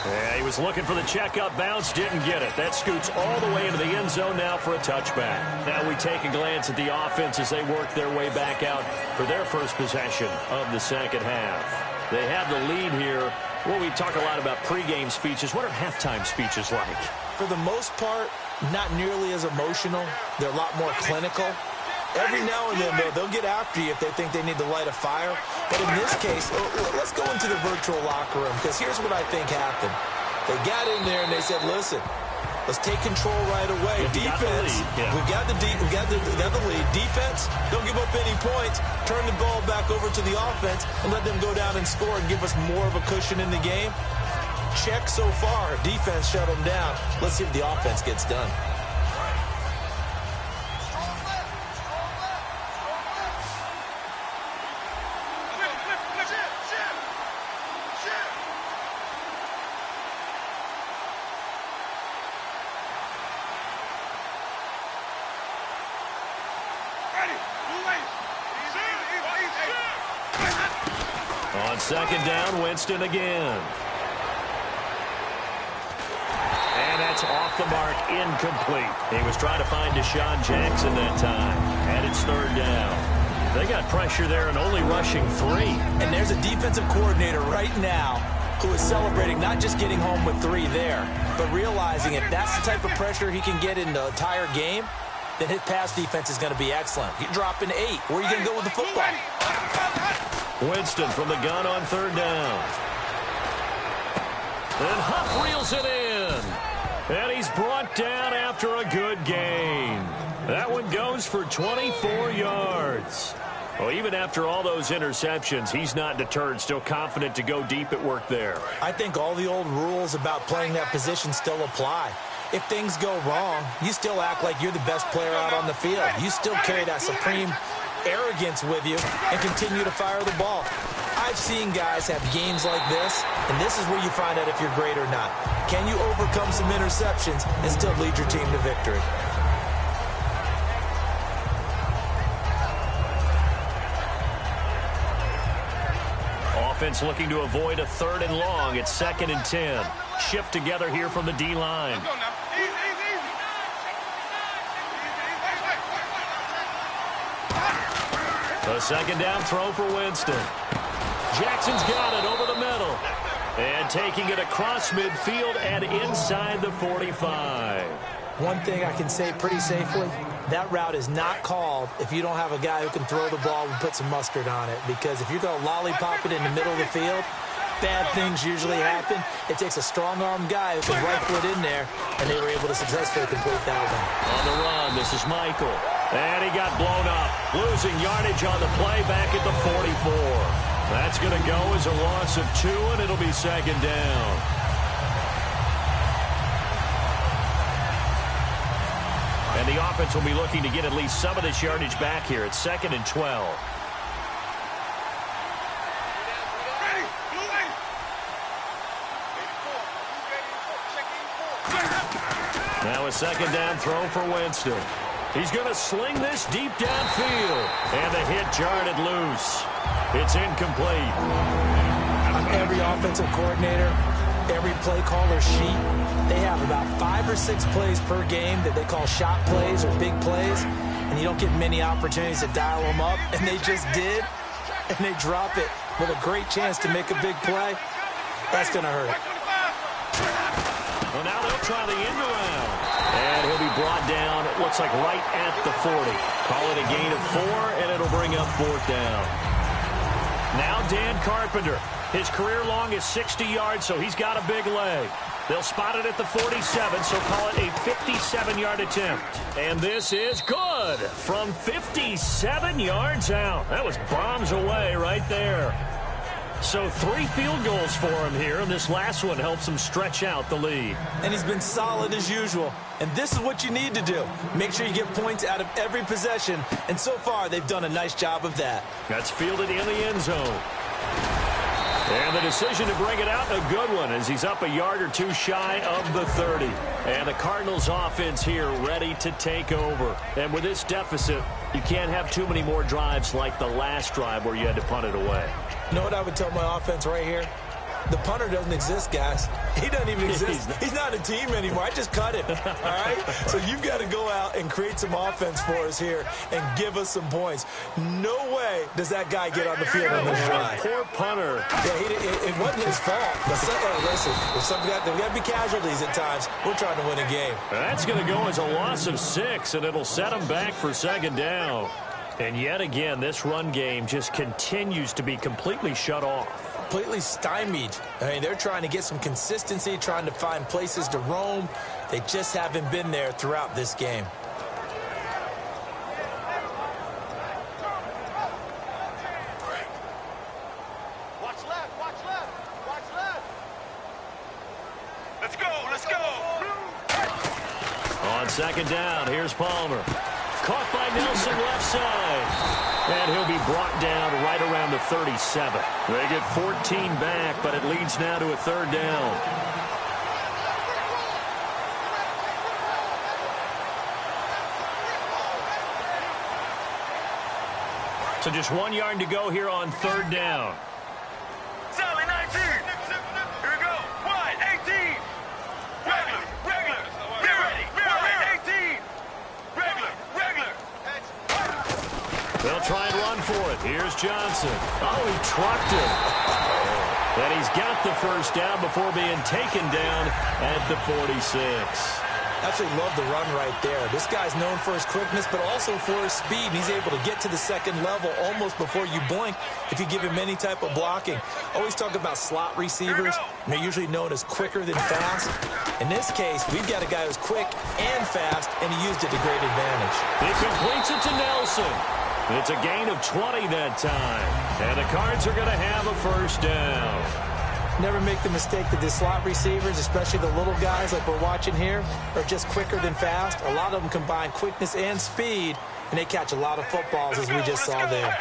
Yeah, he was looking for the checkup bounce, didn't get it. That scoots all the way into the end zone now for a touchback. Now we take a glance at the offense as they work their way back out for their first possession of the second half. They have the lead here. Well, we talk a lot about pregame speeches. What are halftime speeches like? For the most part, not nearly as emotional. They're a lot more clinical. Every now and then, though, they'll get after you if they think they need to light a fire. But in this case, let's go into the virtual locker room, because here's what I think happened. They got in there and they said, listen, let's take control right away. Defense, we've got the lead. Defense, don't give up any points. Turn the ball back over to the offense and let them go down and score and give us more of a cushion in the game. Check so far. Defense shut them down. Let's see if the offense gets done. On second down, Winston again. And that's off the mark, incomplete. He was trying to find Deshaun Jackson that time. And it's third down. They got pressure there and only rushing 3. And there's a defensive coordinator right now who is celebrating not just getting home with 3 there, but realizing if that's the type of pressure he can get in the entire game, then his pass defense is going to be excellent. You're dropping 8. Where are you going to go with the football? Winston from the gun on third down. And Huff reels it in. And he's brought down after a good gain. That one goes for 24 yards. Well, even after all those interceptions, he's not deterred, still confident to go deep at work there. I think all the old rules about playing that position still apply. If things go wrong, you still act like you're the best player out on the field. You still carry that supreme arrogance with you and continue to fire the ball. I've seen guys have games like this, and this is where you find out if you're great or not. Can you overcome some interceptions and still lead your team to victory? Offense looking to avoid a 3rd and long. It's 2nd and 10. Shift together here from the D-line. A second down throw for Winston. Jackson's got it over the middle. And taking it across midfield and inside the 45. One thing I can say pretty safely, that route is not called if you don't have a guy who can throw the ball and put some mustard on it. Because if you're going to lollipop it in the middle of the field, bad things usually happen. It takes a strong-armed guy who can rifle it in there, and they were able to successfully complete that one. On the run, this is Michael. And he got blown up, losing yardage on the play back at the 44. That's going to go as a loss of 2, and it'll be second down. And the offense will be looking to get at least some of this yardage back here. It's 2nd and 12. Now a second down throw for Winston. He's going to sling this deep downfield. And the hit jarred it loose. It's incomplete. On every offensive coordinator, every play caller sheet, they have about 5 or 6 plays per game that they call shot plays or big plays. And you don't get many opportunities to dial them up. And they just did. And they drop it with a great chance to make a big play. That's going to hurt. Well, now they'll try the end around. And he'll be brought down, it looks like right at the 40. Call it a gain of 4, and it'll bring up 4th down. Now Dan Carpenter. His career long is 60 yards, so he's got a big leg. They'll spot it at the 47, so call it a 57-yard attempt. And this is good from 57 yards out. That was bombs away right there. So 3 field goals for him here, and this last one helps him stretch out the lead. And he's been solid as usual. And this is what you need to do. Make sure you get points out of every possession. And so far, they've done a nice job of that. That's fielded in the end zone. And the decision to bring it out, a good one, as he's up a yard or 2 shy of the 30. And the Cardinals offense here ready to take over. And with this deficit, you can't have too many more drives like the last drive where you had to punt it away. You know what I would tell my offense right here? The punter doesn't exist, guys. He doesn't even exist. He's not a team anymore. I just cut him. All right? So you've got to go out and create some offense for us here and give us some points. No way does that guy get on the field on this drive. Poor punter. Yeah, it wasn't his fault. But listen, there's got to be casualties at times. We're trying to win a game. That's going to go as a loss of 6, and it'll set him back for second down. And yet again, this run game just continues to be completely shut off. Completely stymied. I mean, they're trying to get some consistency, trying to find places to roam. They just haven't been there throughout this game. Watch left, watch left, watch left. Let's go, let's go. On second down, here's Palmer. Caught by Nelson left side. And he'll be brought down right around the 37. They get 14 back, but it leads now to a 3rd down. So just 1 yard to go here on 3rd down. Sally 19. Here we go. Wide 18. Regular. Get ready. Wide 18. Regular. They'll try and run for it. Here's Johnson. Oh, he trucked him. And he's got the 1st down before being taken down at the 46. Absolutely love the run right there. This guy's known for his quickness, but also for his speed. And he's able to get to the 2nd level almost before you blink if you give him any type of blocking. Always talk about slot receivers. And they're usually known as quicker than fast. In this case, we've got a guy who's quick and fast, and he used it to great advantage. He completes it to Nelson. It's a gain of 20 that time. And the Cards are going to have a 1st down. Never make the mistake that the slot receivers, especially the little guys like we're watching here, are just quicker than fast. A lot of them combine quickness and speed, and they catch a lot of footballs, as we just saw there.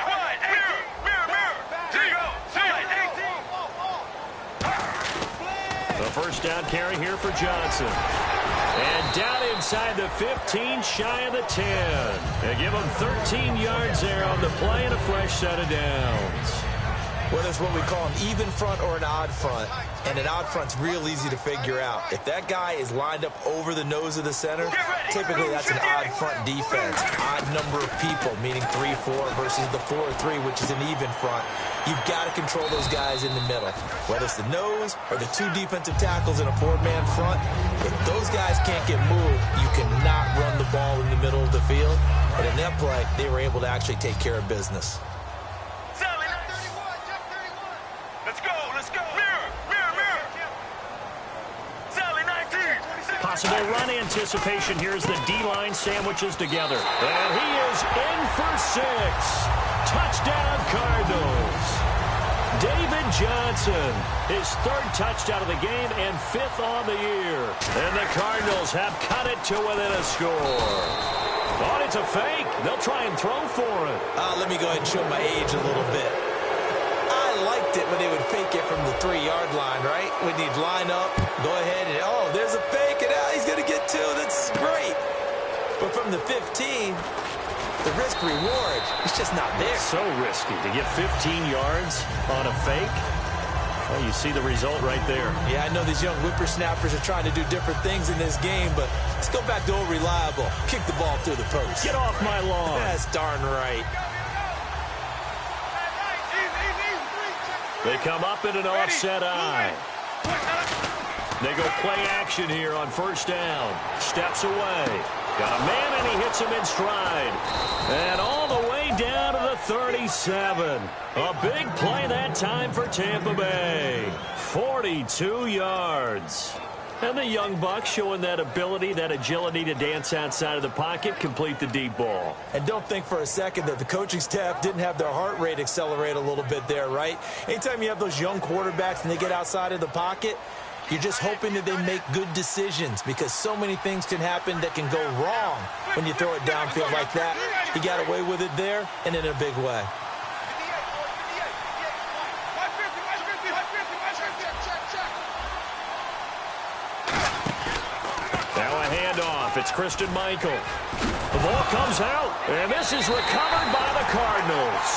The 1st down carry here for Johnson. And down inside the 15, shy of the 10. They give him 13 yards there on the play and a fresh set of downs. Whether it's what we call an even front or an odd front, and an odd front's real easy to figure out. If that guy is lined up over the nose of the center, typically that's an odd front defense. Odd number of people, meaning 3-4 versus the 4-3, which is an even front. You've got to control those guys in the middle. Whether it's the nose or the two defensive tackles in a four-man front, if those guys can't get moved, you cannot run the ball in the middle of the field. And in that play, they were able to actually take care of business. Possible run anticipation. Here's the D-line sandwiches together. And he is in for 6. Touchdown, Cardinals. David Johnson, his 3rd touchdown of the game and 5th on the year. And the Cardinals have cut it to within a score. Oh, it's a fake. They'll try and throw for it. Let me go ahead and show my age a little bit. I liked it when they would fake it from the 3-yard line, right? When you'd line up, go ahead and, oh, there's a fake, and he's going to get 2. That's great. But from the 15, the risk-reward is just not there. So risky to get 15 yards on a fake. Well, you see the result right there. Yeah, I know these young whippersnappers are trying to do different things in this game, but let's go back to old reliable. Kick the ball through the post. Get off my lawn. That's darn right. They come up in an offset eye. They go play action here on 1st down. Steps away. Got a man, and he hits him in stride. And all the way down to the 37. A big play that time for Tampa Bay. 42 yards. And the young buck showing that ability, that agility to dance outside of the pocket, complete the deep ball. And don't think for a second that the coaching staff didn't have their heart rate accelerate a little bit there, right? Anytime you have those young quarterbacks and they get outside of the pocket, you're just hoping that they make good decisions because so many things can happen that can go wrong when you throw it downfield like that. He got away with it there and in a big way. It's Christian Michael. The ball comes out, and this is recovered by the Cardinals.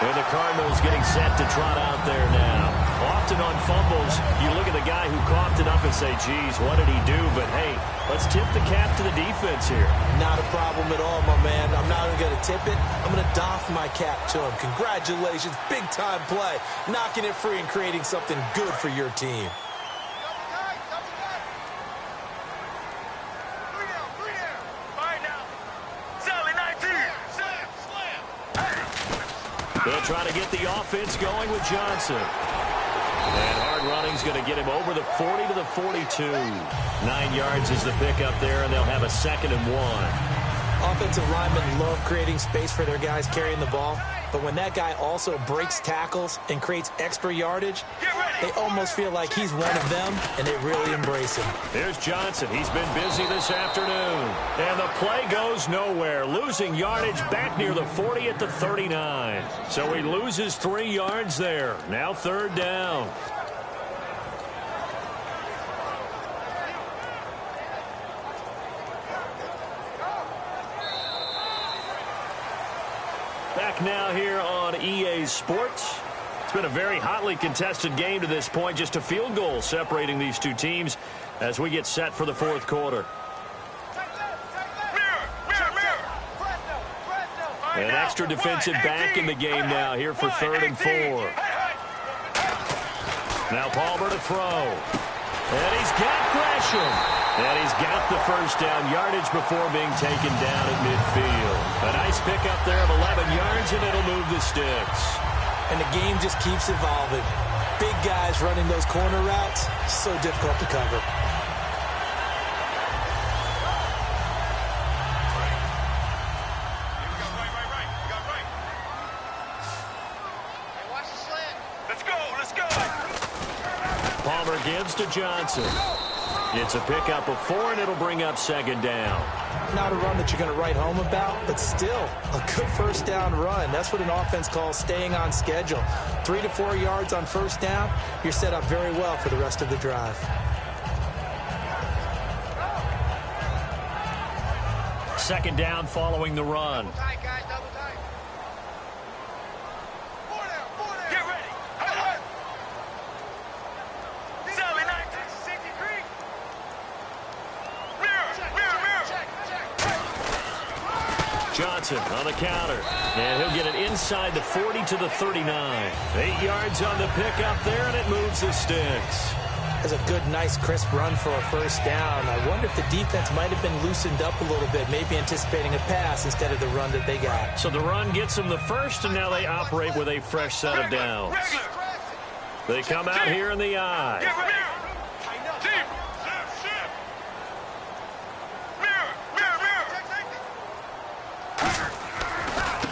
And the Cardinals getting set to trot out there now. Often on fumbles, you look at the guy who coughed it up and say, geez, what did he do? But, hey, let's tip the cap to the defense here. Not a problem at all, my man. I'm not even going to tip it. I'm going to doff my cap to him. Congratulations. Big-time play. Knocking it free and creating something good for your team. They'll try to get the offense going with Johnson. And hard running's going to get him over the 40 to the 42. 9 yards is the pickup there, and they'll have a 2nd and 1. Offensive linemen love creating space for their guys carrying the ball. But when that guy also breaks tackles and creates extra yardage, they almost feel like he's one of them, and they really embrace him. There's Johnson. He's been busy this afternoon. And the play goes nowhere. Losing yardage back near the 40 at the 39. So he loses 3 yards there. Now 3rd down. Back now here on EA Sports. It's been a very hotly contested game to this point. Just a field goal separating these two teams as we get set for the 4th quarter. An extra defensive back in the game now here for 3rd and 4. Now Palmer to throw. And he's got Gresham. And he's got the 1st down yardage before being taken down at midfield. A nice pickup there of 11 yards, and it'll move the sticks. And the game just keeps evolving. Big guys running those corner routes, so difficult to cover. Palmer gives to Johnson. It's a pickup of 4, and it'll bring up 2nd down. Not a run that you're going to write home about, but still a good 1st down run. That's what an offense calls staying on schedule. 3 to 4 yards on 1st down, you're set up very well for the rest of the drive. Second down following the run. Johnson on the counter. And he'll get it inside the 40 to the 39. 8 yards on the pickup there, and it moves the sticks. That's a good, nice, crisp run for a first down. I wonder if the defense might have been loosened up a little bit, maybe anticipating a pass instead of the run that they got. So the run gets them the first, and now they operate with a fresh set of downs. They come out here in the eye.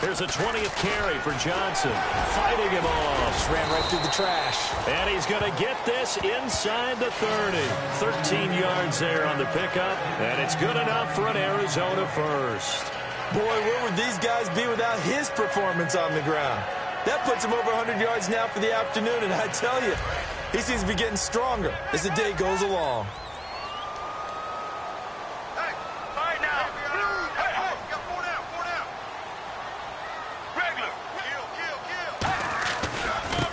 Here's a 20th carry for Johnson. Fighting him off. Just ran right through the trash. And he's going to get this inside the 30. 13 yards there on the pickup. And it's good enough for an Arizona first. Boy, where would these guys be without his performance on the ground? That puts him over 100 yards now for the afternoon. And I tell you, he seems to be getting stronger as the day goes along.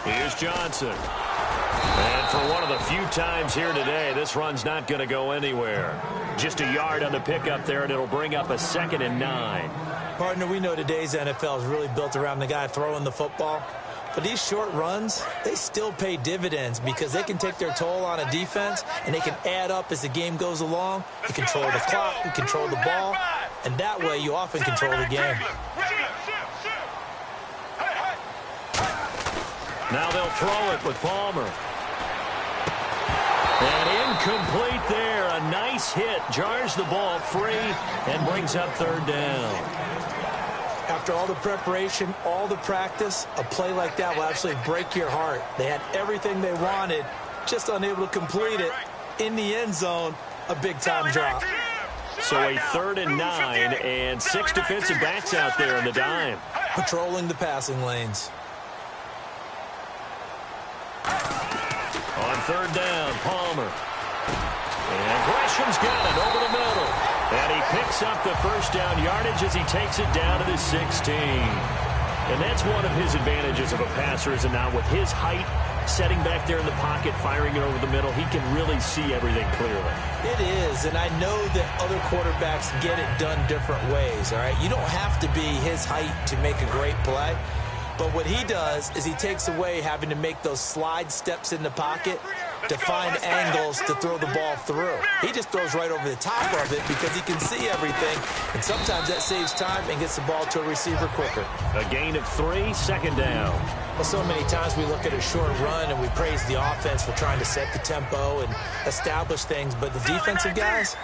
Here's Johnson. And for one of the few times here today, this run's not going to go anywhere. Just a yard on the pickup there, and it'll bring up a 2nd and 9. Partner, we know today's NFL is really built around the guy throwing the football. But these short runs, they still pay dividends because they can take their toll on a defense, and they can add up as the game goes along. You control the clock, you control the ball, and that way you often control the game. Now they'll throw it with Palmer. And incomplete there. A nice hit. Jars the ball free and brings up 3rd down. After all the preparation, all the practice, a play like that will absolutely break your heart. They had everything they wanted, just unable to complete it. In the end zone, a big-time drop. So a 3rd and 9 and 6 defensive backs out there in the dime. Patrolling the passing lanes. On 3rd down, Palmer. And Gresham's got it over the middle. And he picks up the first down yardage as he takes it down to the 16. And that's one of his advantages of a passer, is now with his height, setting back there in the pocket, firing it over the middle, he can really see everything clearly. It is, and I know that other quarterbacks get it done different ways, all right? You don't have to be his height to make a great play. But what he does is he takes away having to make those slide steps in the pocket to find angles to throw the ball through. He just throws right over the top of it because he can see everything, and sometimes that saves time and gets the ball to a receiver quicker. A gain of 3, 2nd down. Well, so many times we look at a short run and we praise the offense for trying to set the tempo and establish things, but the defensive guys,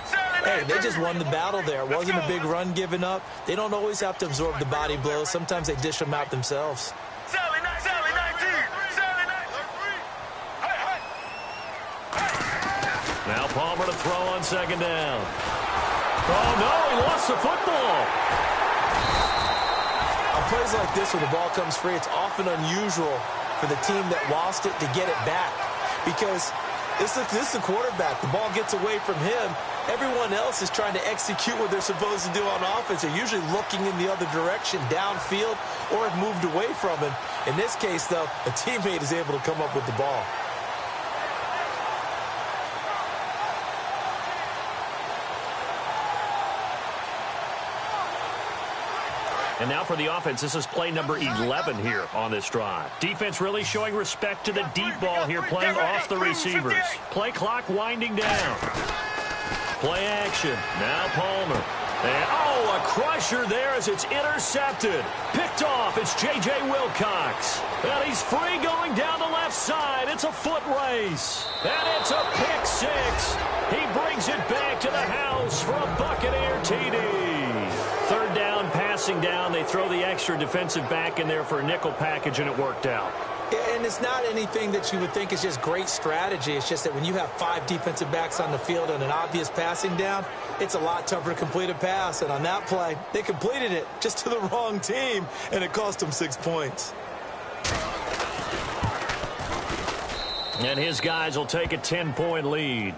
hey, they just won the battle there. It wasn't a big run given up. They don't always have to absorb the body blows. Sometimes they dish them out themselves. Now Palmer to throw on 2nd down. Oh, no, he lost the football. On plays like this, when the ball comes free, it's often unusual for the team that lost it to get it back because this is the quarterback. The ball gets away from him. Everyone else is trying to execute what they're supposed to do on offense. They're usually looking in the other direction, downfield, or have moved away from him. In this case, though, a teammate is able to come up with the ball. And now for the offense, this is play number 11 here on this drive. Defense really showing respect to the deep ball here, playing off the receivers. Play clock winding down. Play action. Now Palmer. And, oh, a crusher there as it's intercepted. Picked off. It's J.J. Wilcox. And he's free going down the left side. It's a foot race. And it's a pick 6. He brings it back to the house for a Buccaneer TD. 3rd down, passing down. They throw the extra defensive back in there for a nickel package, and it worked out. And it's not anything that you would think is just great strategy. It's just that when you have 5 defensive backs on the field and an obvious passing down, it's a lot tougher to complete a pass. And on that play, they completed it just to the wrong team, and it cost them 6 points. And his guys will take a 10-point lead.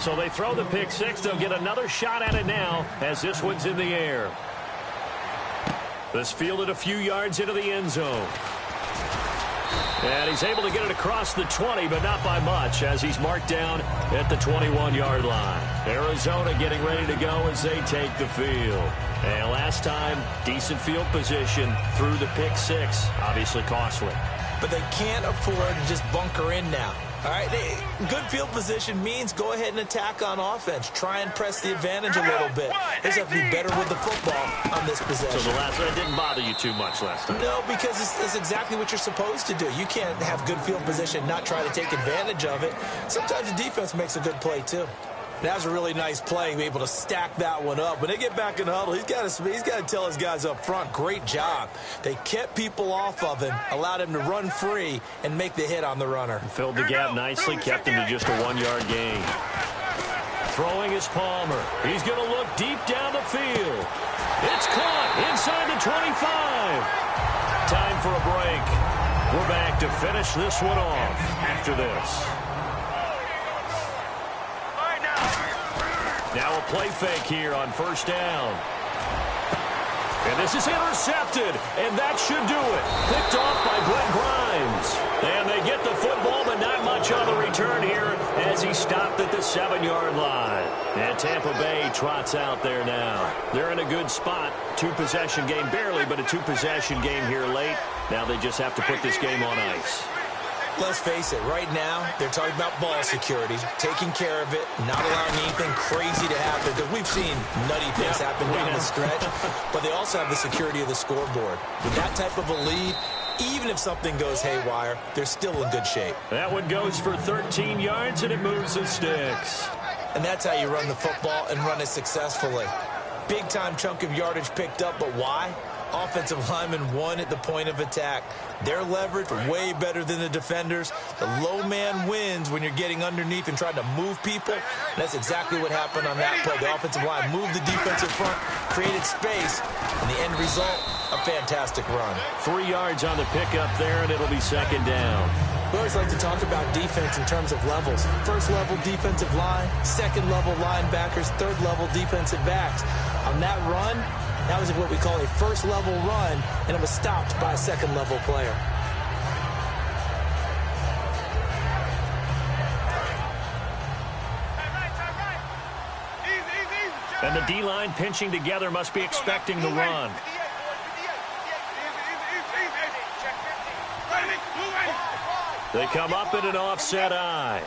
So they throw the pick 6. They'll get another shot at it now as this one's in the air. This fielded a few yards into the end zone. And he's able to get it across the 20, but not by much, as he's marked down at the 21-yard line. Arizona getting ready to go as they take the field. And last time, decent field position through the pick six. Obviously costly. But they can't afford to just bunker in now. All right, good field position means go ahead and attack on offense. Try and press the advantage a little bit. They just have to be better with the football on this possession. So the last one didn't bother you too much last time? No, because it's exactly what you're supposed to do. You can't have good field position, not try to take advantage of it. Sometimes the defense makes a good play, too. That was a really nice play, be able to stack that one up. When they get back in the huddle, he's got to tell his guys up front, great job. They kept people off of him, allowed him to run free, and make the hit on the runner. Filled the gap nicely, kept him to just a 1-yard gain. Throwing is Palmer. He's going to look deep down the field. It's caught inside the 25. Time for a break. We're back to finish this one off after this. Now a play fake here on first down. And this is intercepted, and that should do it. Picked off by Brent Grimes. And they get the football, but not much on the return here as he stopped at the 7-yard line. And Tampa Bay trots out there now. They're in a good spot. 2-possession game, barely, but a 2-possession game here late. Now they just have to put this game on ice. Let's face it, right now, they're talking about ball security, taking care of it, not allowing anything crazy to happen, because we've seen nutty things happen down the stretch, but they also have the security of the scoreboard. With that type of a lead, even if something goes haywire, they're still in good shape. That one goes for 13 yards, and it moves the sticks. And that's how you run the football and run it successfully. Big-time chunk of yardage picked up, but why? Offensive lineman won at the point of attack. Their leverage way better than the defenders. The low man wins when you're getting underneath and trying to move people. And that's exactly what happened on that play. The offensive line moved the defensive front, created space, and the end result, a fantastic run. 3 yards on the pickup there, and it'll be second down. We always like to talk about defense in terms of levels. First level defensive line, second level linebackers, third level defensive backs. On that run, that was what we call a first level run, and it was stopped by a second level player. And the D-line pinching together must be expecting the run. They come up in an offset eye.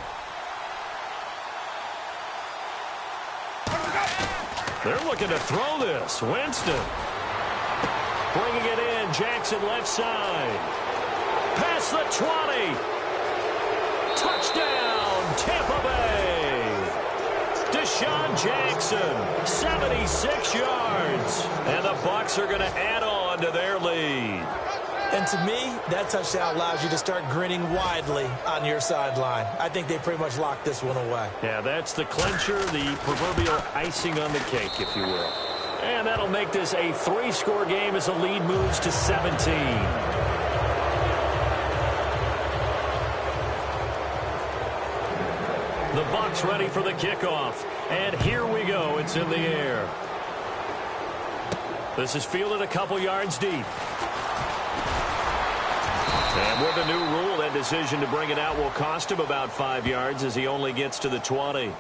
They're looking to throw this. Winston. Bringing it in. Jackson left side. Past the 20. Touchdown, Tampa Bay. Deshaun Jackson, 76 yards. And the Bucs are going to add on to their lead. And to me, that touchdown allows you to start grinning widely on your sideline. I think they pretty much locked this one away. Yeah, that's the clincher, the proverbial icing on the cake, if you will. And that'll make this a 3-score game as the lead moves to 17. The Bucs ready for the kickoff. And here we go. It's in the air. This is fielded a couple yards deep. And with the new rule, that decision to bring it out will cost him about 5 yards as he only gets to the 20.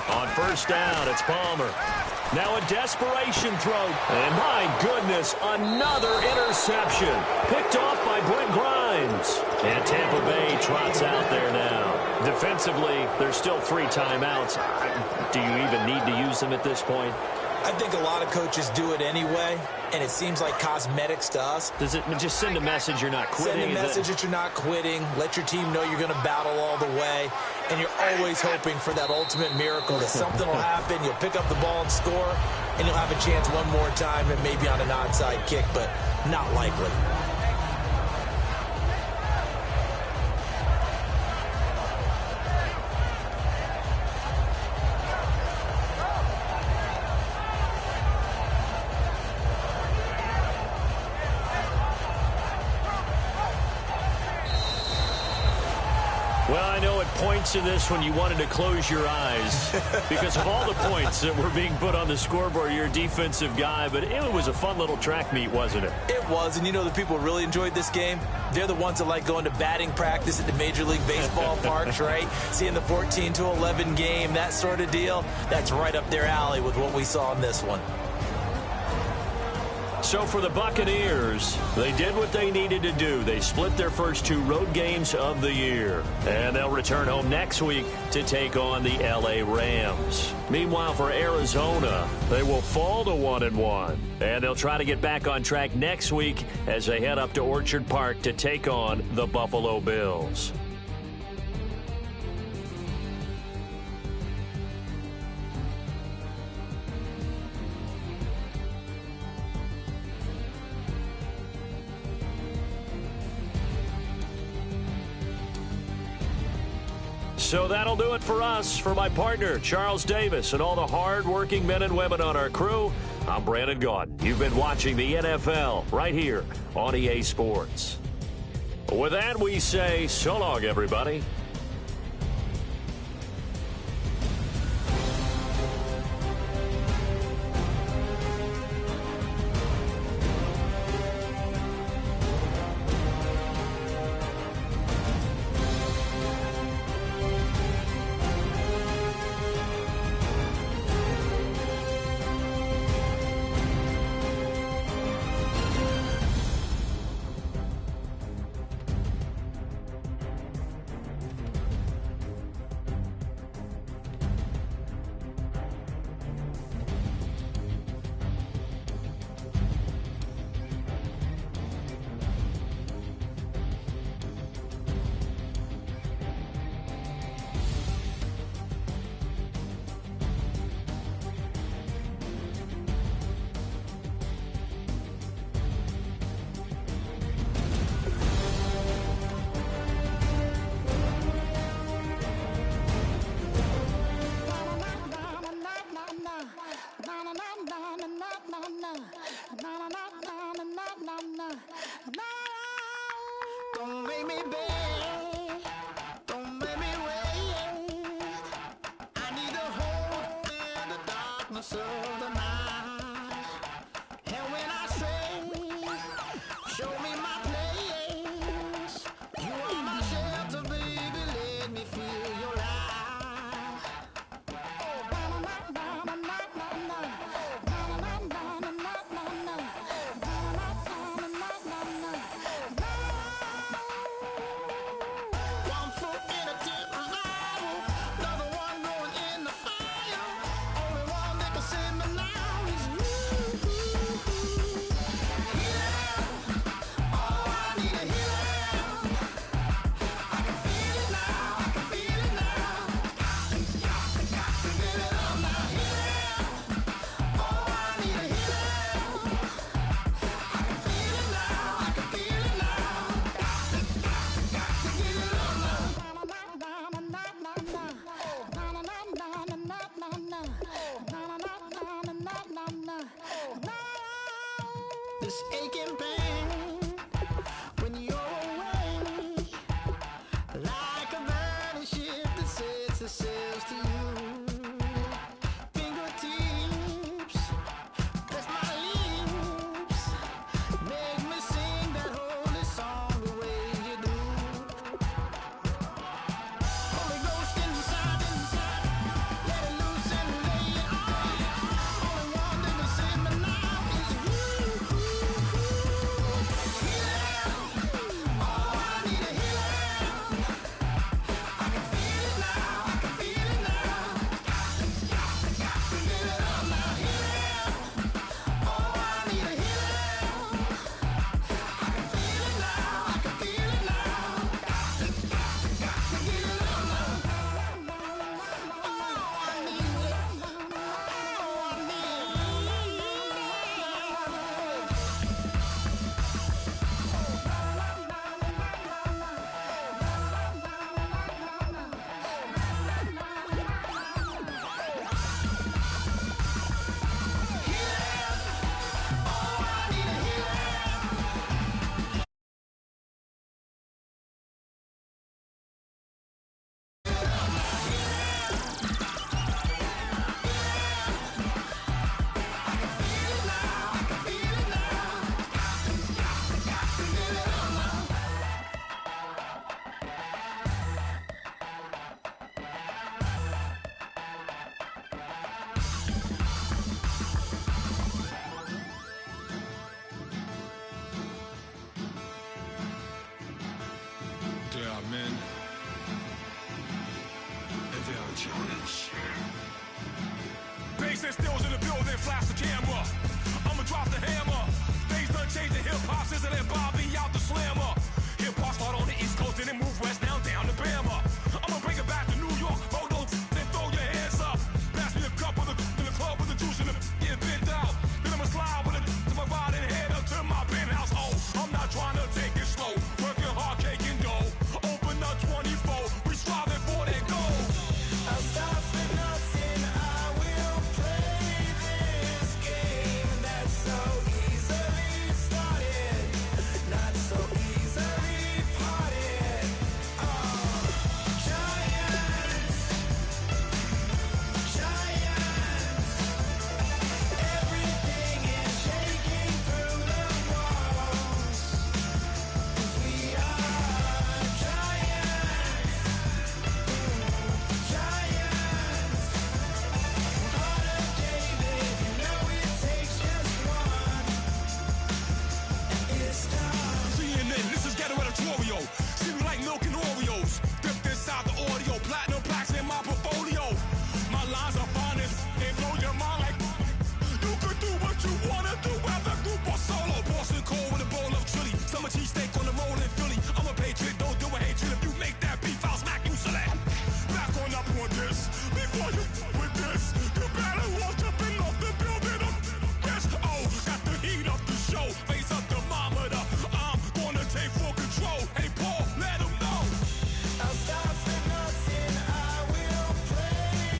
On first down, it's Palmer. Now a desperation throw. And my goodness, another interception. Picked off by Brent Grimes. And Tampa Bay trots out there now. Defensively, there's still 3 timeouts. Do you even need to use them at this point? I think a lot of coaches do it anyway, and it seems like cosmetics to us. Does it just send a message you're not quitting? Send a message that you're not quitting. Let your team know you're going to battle all the way. And you're always hoping for that ultimate miracle that something will happen. You'll pick up the ball and score, and you'll have a chance one more time and maybe on an onside kick, but not likely. I know at points in this one you wanted to close your eyes because of all the points that were being put on the scoreboard. You're a defensive guy, but it was a fun little track meet, wasn't it? It was, and you know the people who really enjoyed this game? They're the ones that like going to batting practice at the Major League Baseball parks, right? Seeing the 14-11 game, that sort of deal. That's right up their alley with what we saw in this one. So for the Buccaneers, they did what they needed to do. They split their first 2 road games of the year. And they'll return home next week to take on the L.A. Rams. Meanwhile, for Arizona, they will fall to 1-1. And they'll try to get back on track next week as they head up to Orchard Park to take on the Buffalo Bills. So that'll do it for us. For my partner, Charles Davis, and all the hard-working men and women on our crew, I'm Brandon Gaudin. You've been watching the NFL right here on EA Sports. With that, we say so long, everybody. Don't make me beg, don't make me wait. I need the hope in the darkness of the night. And when I stray, show me my place. You are my shelter, baby, let me feel your light. Oh, na na na na na na na na na na na na na na. One foot in a different aisle, another one going in the fire. Only one that can save me now is you. Healing, oh, I need a healing. I can feel it now, I can feel it now. Got to give it up now. Healing, oh, I need a healing. I can feel it now, I can feel it now. Got to give it up now. This aching pain when you're away, like a burning ship that sets the sails to you. Fingertips, press my lips, make me sing that holy song the way you do. Holy Ghost inside, let it loose and lay it on. Only one that can save me now is you. Healing, oh, I need a healing. I can feel it now, I can feel it now. Bass and stills in the building, flash the camera. I'ma drop the hammer. Things done changed in hip-hop, sizzling Bobby out the slammer. Hip-hop start on the East Coast and then move west now down to Bama. I'ma bring it back to New York, hold those and throw your hands up. Pass me a cup with in the club with the juice in the getting bent out. Then I'ma slide with it to my ride and head up to my penthouse. Oh, I'm not trying to take it slow, working hard, cake and dough. Open up 24, we striving for that goal. I'll stop for nothing, I will play this game that's so easily started, not so easily parted. Giants, everything is shaking through the walls, 'cause we are giants. Heart of David, you know it takes just one. It's time. CNN, this is ghetto editorial. See me like milk and Oreos. Dipped inside the audio, platinum plaques in my portfolio. My lines are finest, they blow your mind like you could do what you wanna do, whether group or solo. Boston cold with a bowl of chili. Summer cheesesteak on the roll in Philly. I'm a patriot, don't do a hatred. If you make that beef, I'll smack you silly. Back on up on this. Before you with this, you better walk jumping off the building. Yes, oh, got the heat up the show. Face up thermometer. I'm gonna take full control. Hey, Paul, let him know. I'll stop for nothing, I will play.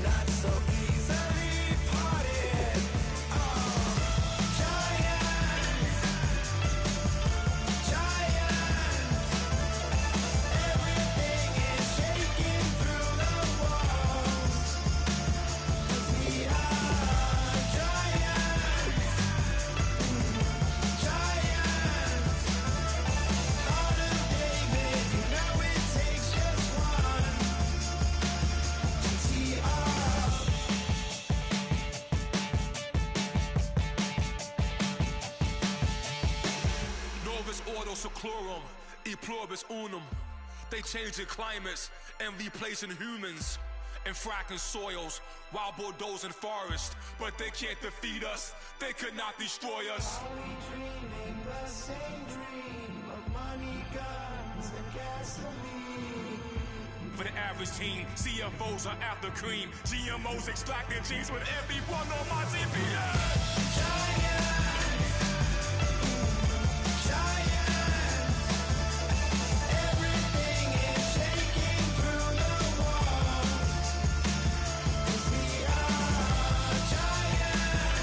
Not so easily parted. Giants, everything is shaking through the walls, 'cause we are giants. Heart of David, you know it takes just one. GTR. Novus ordo seclorum, e pluribus unum. They changing climates and replacing humans and fracking soils, wild bulldozing forests, but they can't defeat us. They could not destroy us. Are we dreaming the same dream of money, guns, and gasoline? For the average team, CFOs are after cream. GMOs extracting genes with everyone on my TPS. Everything is shaking through the walls, 'cause we are giants.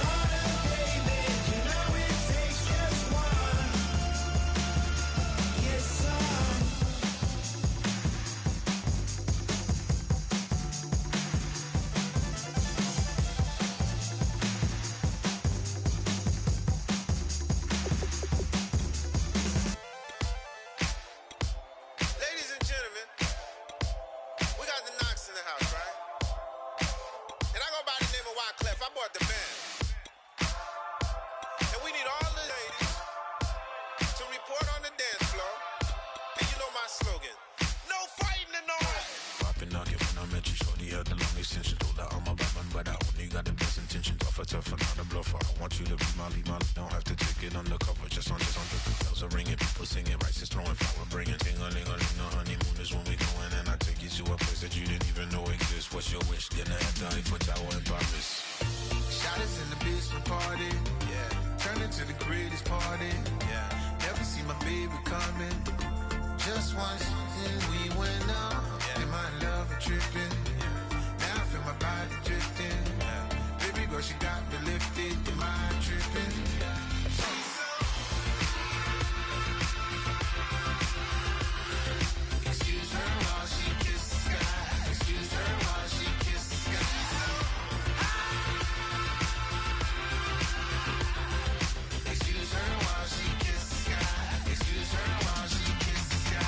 Heart of David, you know it takes just one. Yes, son. Ladies and gentlemen, we got the Knox in the house, right? And I go by the name of Wyclef. I bought the band. And we need all the ladies to report on the dance floor. And you know my slogan, no fighting in no way. Poppin' nugget when I met you, shorty had the long extension. Told her I'm a Batman, but I only got the best intention. Tougher, not a bluffer. I want you to be my lead, don't have to take it undercover. Just on the bells are ringing, people singing, rice is throwing, flower bringing. Ting-a-ling-a-ling, the honeymoon is when we going, and I take you to a place that you didn't even know exists. What's your wish? Dinner at the Eiffel Tower in Paris. Shot us in the basement party, yeah. Turned into the greatest party, yeah. Never see my baby coming. Just once, and we went up. Yeah. And my love a tripping, yeah. Now I feel my body drifting, yeah. Baby girl, she got me lifted. Am I tripping? Yeah. She's so. Excuse her while she kisses the sky. Excuse her while she kisses the sky. Excuse her while she kisses the sky. Excuse her while she kisses the sky.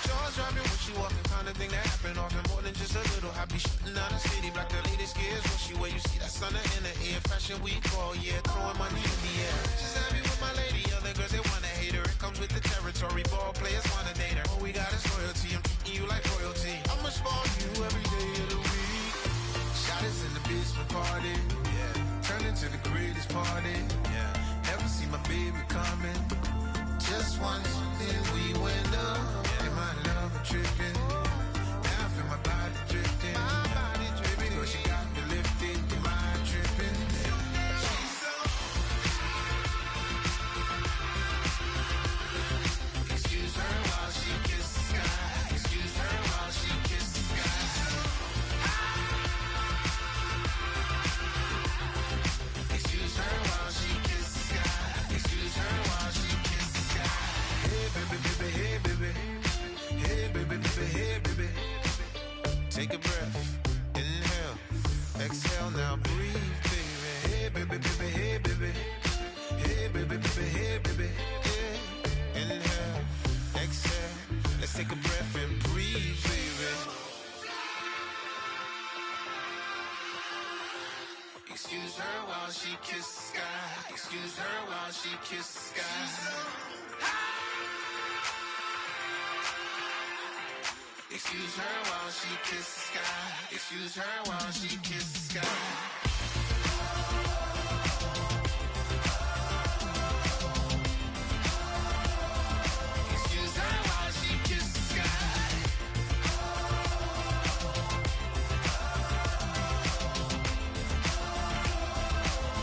Jaws dropping when she walking, kind of thing that happen often more than just a little. I be shooting out the city, black the latest gears. When she where you see that sun in the Only a fashion week all year, throwing money in the air. Just happy with my lady, other girls they wanna hate her. It comes with the territory, ball players wanna date her. All we got is loyalty, I'm treating you like royalty. I'ma spoil you every day of the week. Shot is in the basement party, yeah. Turn into the greatest party, yeah. Never see my baby coming. Just once, then we went up. And my love tripping. Now I feel my body drifting. Baby girl, she got me lifted. Your mind tripping. Excuse her while she kisses the sky. Excuse her while she kisses the sky. Excuse her while she kisses the sky. Excuse her while she kisses the sky. Hey baby, baby, hey baby. Hey baby, baby, hey baby. Take a breath, inhale, exhale, now breathe, baby. Hey baby, baby, hey baby. Hey baby, baby, hey baby. Yeah. Inhale, exhale, let's take a breath and breathe, baby. Excuse her while she kisses the sky. Excuse her while she kisses the sky. Excuse her while she kisses the sky. Excuse her while she kisses the sky. Excuse her while she kisses the sky.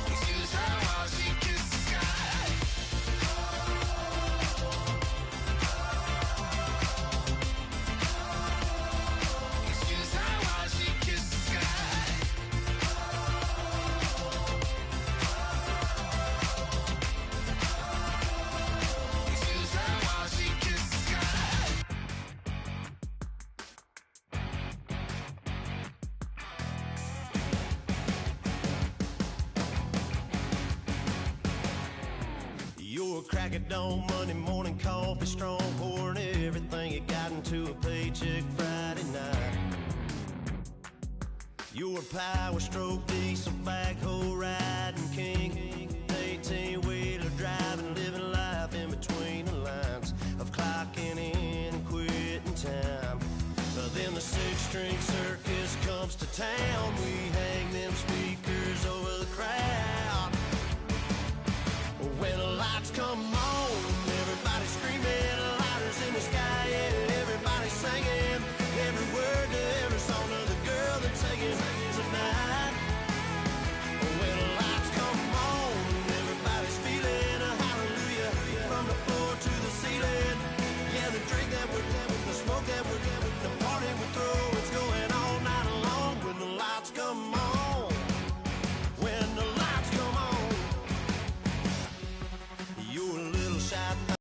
Excuse her while she kisses the sky. Excuse her while she kisses the sky. Excuse her while she kisses the sky. You're a crack at dawn, Monday morning coffee, strong, pouring everything you got into a paycheck Friday night. You're a power stroke, diesel backhoe riding,